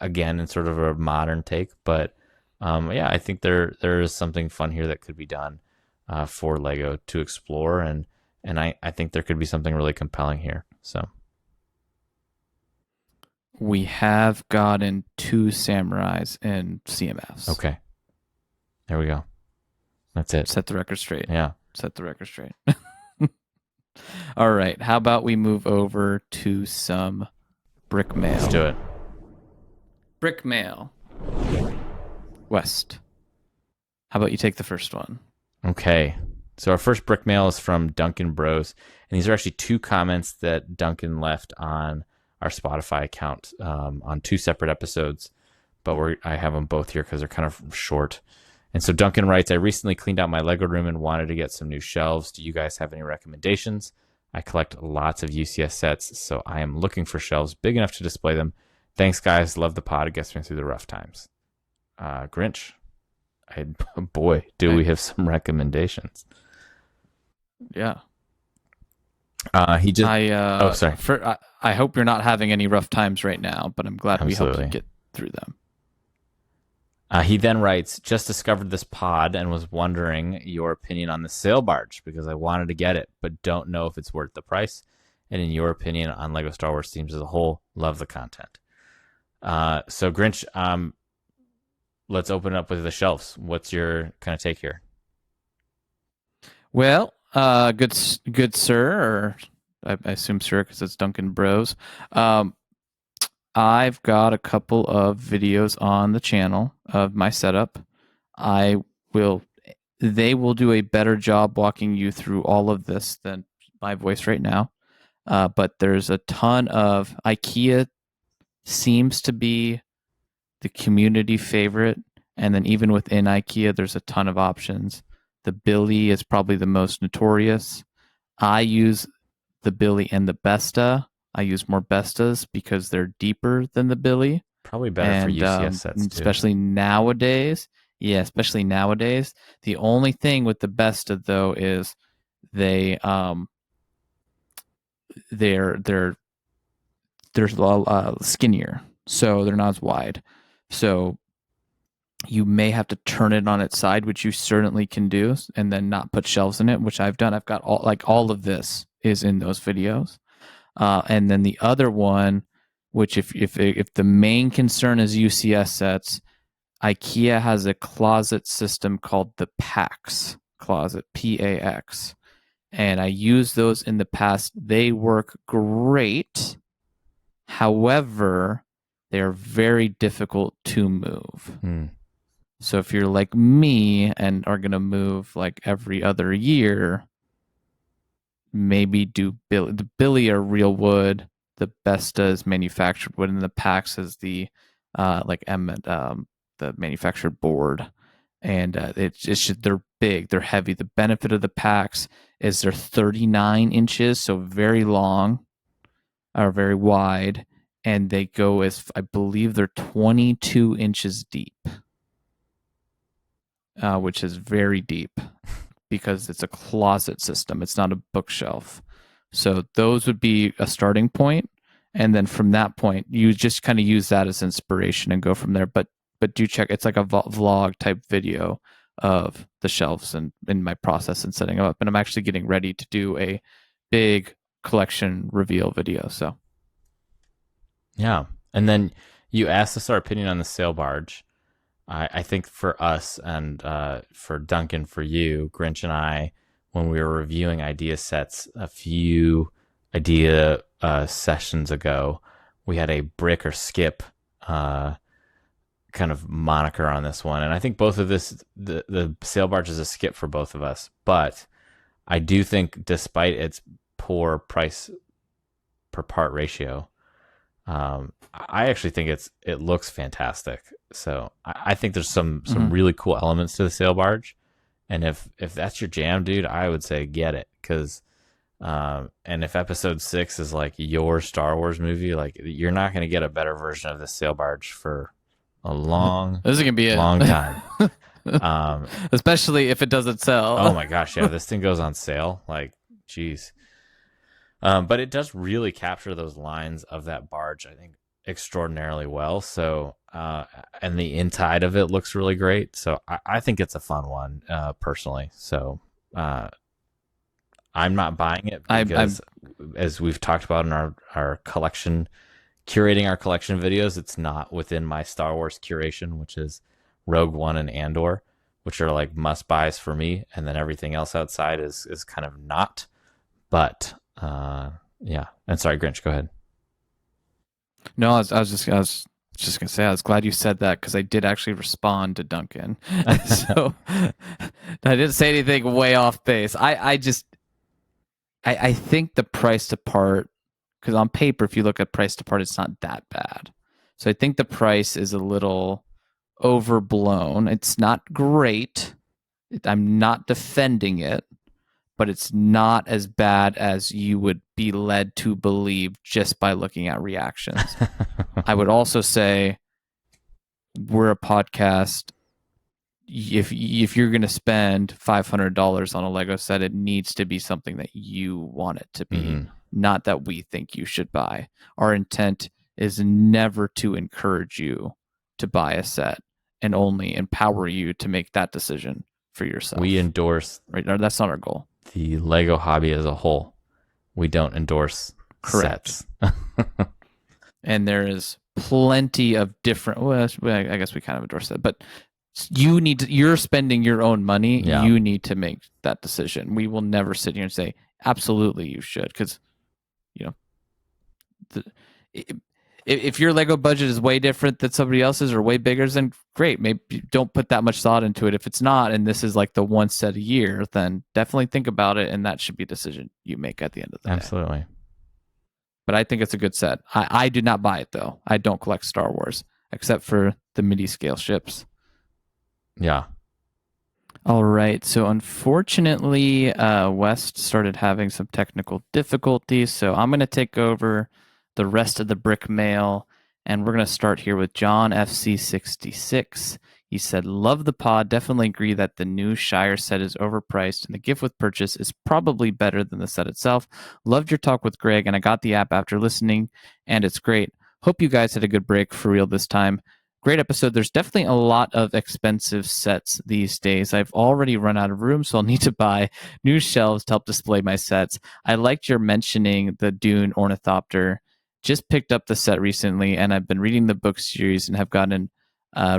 again in sort of a modern take. But yeah, I think there is something fun here that could be done for Lego to explore, and I think there could be something really compelling here. So we have gotten 2 samurais in CMFs. okay, there we go. That's it. Set the record straight. Yeah. Set the record straight. All right. How about we move over to some brick mail? Let's do it. Brick mail. West. How about you take the first one? Okay. So our first brick mail is from Duncan Bros. And these are actually 2 comments that Duncan left on our Spotify account on 2 separate episodes. But I have them both here because they're kind of short. And so Duncan writes, I recently cleaned out my Lego room and wanted to get some new shelves. Do you guys have any recommendations? I collect lots of UCS sets, so I am looking for shelves big enough to display them. Thanks, guys. Love the pod. It gets me through the rough times. Grinch, boy, do we have some recommendations. Yeah. He just. Sorry. I hope you're not having any rough times right now, but I'm glad we helped you get through them. He then writes, just discovered this pod and was wondering your opinion on the sail barge because I wanted to get it, but don't know if it's worth the price. And in your opinion on Lego Star Wars themes as a whole, love the content. So Grinch, let's open up with the shelves. What's your kind of take here? Well, good sir, or I assume sir because it's Duncan Bros. I've got a couple of videos on the channel of my setup. They will do a better job walking you through all of this than my voice right now. But there's a ton of IKEA seems to be the community favorite. And then even within IKEA, there's a ton of options. The Billy is probably the most notorious. I use the Billy and the Besta. I use more Bestas because they're deeper than the Billy. Probably better for UCS sets, too. Especially nowadays. Yeah, especially nowadays. The only thing with the Besta, though, is they're skinnier, so they're not as wide. So you may have to turn it on its side, which you certainly can do, and then not put shelves in it, which I've done. I've got all of this is in those videos. And then the other one, which if the main concern is UCS sets, IKEA has a closet system called the PAX closet, PAX. And I used those in the past. They work great. However, they are very difficult to move. So if you're like me and are going to move like every other year, maybe do Billy. The Billy are real wood. The Besta is manufactured wood, and the PAX is the the manufactured board. And it's just they're big, they're heavy. The benefit of the PAX is they're 39 inches, so very long, or very wide, and they go as I believe they're 22 inches deep, which is very deep. Because it's a closet system. It's not a bookshelf. So those would be a starting point. And then from that point, you just kind of use that as inspiration and go from there. But do check. It's like a vlog type video of the shelves and in my process and setting them up. And I'm actually getting ready to do a big collection reveal video. So yeah. And then you asked us our opinion on the sail barge. I think for us and for Duncan, for you, Grinch and I, when we were reviewing idea sets a few idea sessions ago, we had a brick or skip kind of moniker on this one. And I think both of the sail barge is a skip for both of us. But I do think despite its poor price per part ratio, I actually think it looks fantastic. So I think there's some really cool elements to the sail barge, and if that's your jam, dude, I would say get it because And if episode 6 is like your Star Wars movie, like you're not going to get a better version of this sail barge for a long, this is gonna be long time. Especially if it doesn't sell. Oh my gosh, yeah, this thing goes on sale. Like, geez. But it does really capture those lines of that barge, I think, extraordinarily well. So, and the inside of it looks really great. So I think it's a fun one, personally. So, I'm not buying it because, as we've talked about in our collection, curating our collection videos, it's not within my Star Wars curation, which is Rogue One and Andor, which are like must buys for me, and then everything else outside is kind of not. But yeah, and sorry, Grinch, go ahead. No, I was just gonna say I was glad you said that because I did actually respond to Duncan. So I didn't say anything way off base. I think the price to part, because on paper, if you look at price to part, it's not that bad. So I think the price is a little overblown. It's not great. I'm not defending it, but it's not as bad as you would be led to believe just by looking at reactions. I would also say we're a podcast. If you're going to spend $500 on a Lego set, it needs to be something that you want it to be, not that we think you should buy. Our intent is never to encourage you to buy a set and only empower you to make that decision for yourself. We endorse, right? No, that's not our goal. The Lego hobby as a whole. We don't endorse sets. And there is plenty of different, well, I guess we kind of endorse that, but you're spending your own money. Yeah. You need to make that decision. We will never sit here and say, absolutely you should, because, if your Lego budget is way different than somebody else's or way bigger, then great. Maybe don't put that much thought into it. If it's not, and this is like the one set a year, then definitely think about it, and that should be a decision you make at the end of the day. Absolutely. But I think it's a good set. I do not buy it, though. I don't collect Star Wars, except for the midi scale ships. Yeah. All right. So unfortunately, West started having some technical difficulties. So I'm going to take over the rest of the brick mail, and we're going to start here with John FC66. He said, love the pod. Definitely agree that the new Shire set is overpriced and the gift with purchase is probably better than the set itself. Loved your talk with Greg, and I got the app after listening, and it's great. Hope you guys had a good break for real this time. Great episode. There's definitely a lot of expensive sets these days. I've already run out of room, so I'll need to buy new shelves to help display my sets. I liked your mentioning the Dune Ornithopter. Just picked up the set recently, and I've been reading the book series and have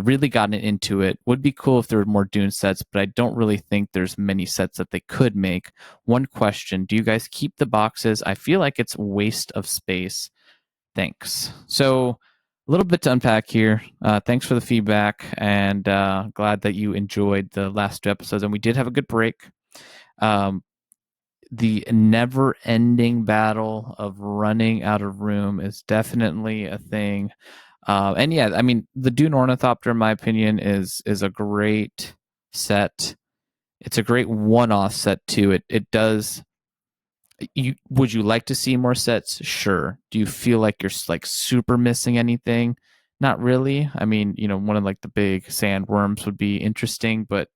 really gotten into it. Would be cool if there were more Dune sets, but I don't really think there's many sets that they could make. One question, do you guys keep the boxes? I feel like it's a waste of space. Thanks. So a little bit to unpack here. Thanks for the feedback, and glad that you enjoyed the last 2 episodes, and we did have a good break. The never-ending battle of running out of room is definitely a thing. And yeah, I mean, the Dune Ornithopter, in my opinion, is a great set. It's a great one-off set too. It does. Would you like to see more sets? Sure. Do you feel like you're like super missing anything? Not really. I mean, one of like the big sandworms would be interesting, but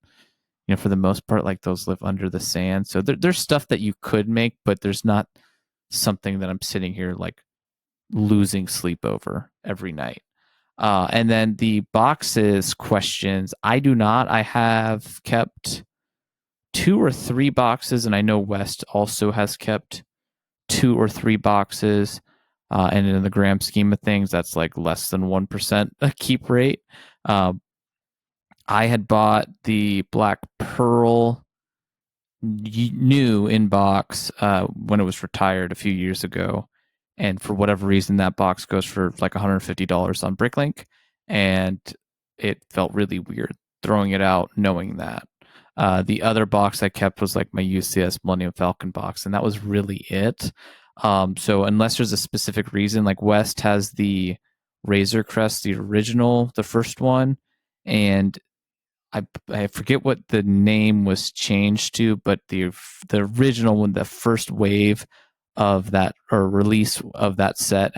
for the most part, like those live under the sand. So there's stuff that you could make, but there's not something that I'm sitting here like losing sleep over every night. And then the boxes questions, I do not. I have kept 2 or 3 boxes, and I know West also has kept 2 or 3 boxes. And in the grand scheme of things, that's like less than 1% a keep rate. I had bought the Black Pearl new in box when it was retired a few years ago. And for whatever reason, that box goes for like $150 on Bricklink. And it felt really weird throwing it out knowing that. The other box I kept was like my UCS Millennium Falcon box, and that was really it. So unless there's a specific reason, like West has the Razor Crest, the original, the first one, and I forget what the name was changed to, but the original one, the first wave of that or release of that set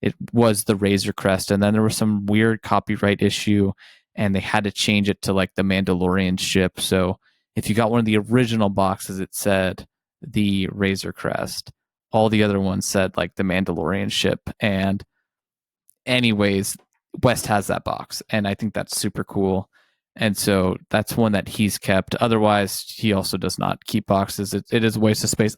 it was the Razor Crest, and then there was some weird copyright issue, and they had to change it to like the Mandalorian ship. So if you got one of the original boxes, it said the Razor Crest. All the other ones said like the Mandalorian ship. And anyways, West has that box, and I think that's super cool. And so that's one that he's kept. Otherwise, he also does not keep boxes. It is a waste of space.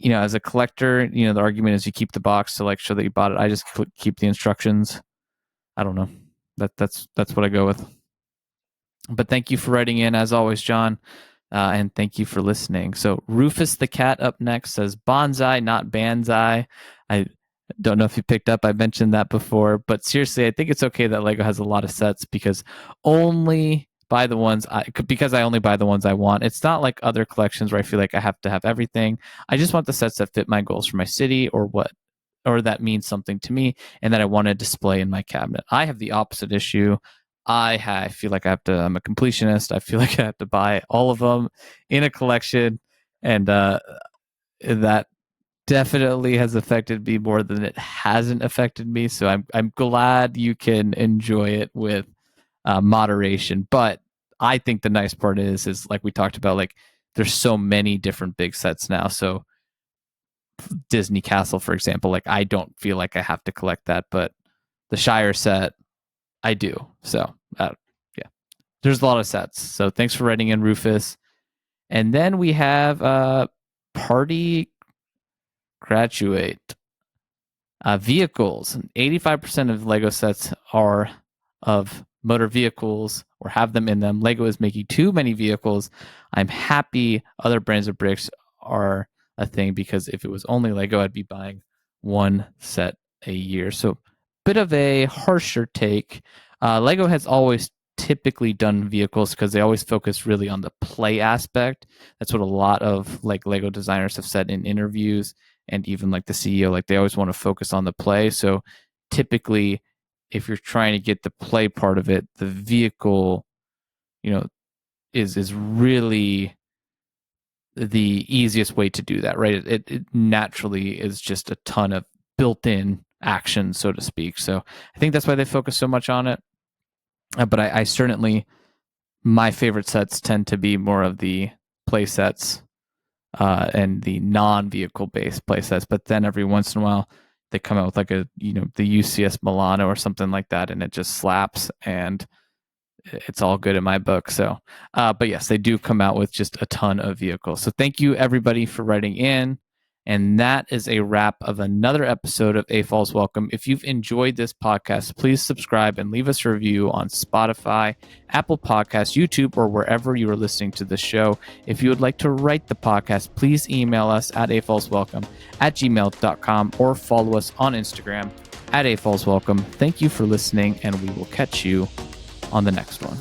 As a collector, the argument is you keep the box to like show that you bought it. I just keep the instructions. I don't know. That's what I go with. But thank you for writing in, as always, John. And thank you for listening. So Rufus the Cat up next says bonsai, not banzai. I don't know if you picked up. I mentioned that before. But seriously, I think it's okay that Lego has a lot of sets because I only buy the ones I want. It's not like other collections where I feel like I have to have everything. I just want the sets that fit my goals for my city or that means something to me and that I want to display in my cabinet. I have the opposite issue. I feel like I'm a completionist. I feel like I have to buy all of them in a collection, and that definitely has affected me more than it hasn't affected me. So I'm glad you can enjoy it with moderation. But I think the nice part is like we talked about, like there's so many different big sets now. So Disney Castle, for example, like I don't feel like I have to collect that, but the Shire set, I do. So yeah, there's a lot of sets. So thanks for writing in, Rufus. And then we have Party Graduate. Vehicles. 85% of Lego sets are of motor vehicles or have them in them. Lego is making too many vehicles. I'm happy other brands of bricks are a thing because if it was only Lego, I'd be buying one set a year. So bit of a harsher take. Lego has always typically done vehicles because they always focus really on the play aspect. That's what a lot of like Lego designers have said in interviews, and even like the CEO, like they always want to focus on the play. So typically, if you're trying to get the play part of it, the vehicle, is really the easiest way to do that, right? It naturally is just a ton of built-in action, so to speak. So I think that's why they focus so much on it. But I certainly, my favorite sets tend to be more of the play sets and the non-vehicle based play sets. But then every once in a while, they come out with like the UCS Milano or something like that, and it just slaps, and it's all good in my book. So, but yes, they do come out with just a ton of vehicles. So thank you everybody for writing in. And that is a wrap of another episode of AFOLs Welcome. If you've enjoyed this podcast, please subscribe and leave us a review on Spotify, Apple Podcasts, YouTube, or wherever you are listening to the show. If you would like to write the podcast, please email us at afolswelcome@gmail.com or follow us on Instagram at AFOLs Welcome. Thank you for listening, and we will catch you on the next one.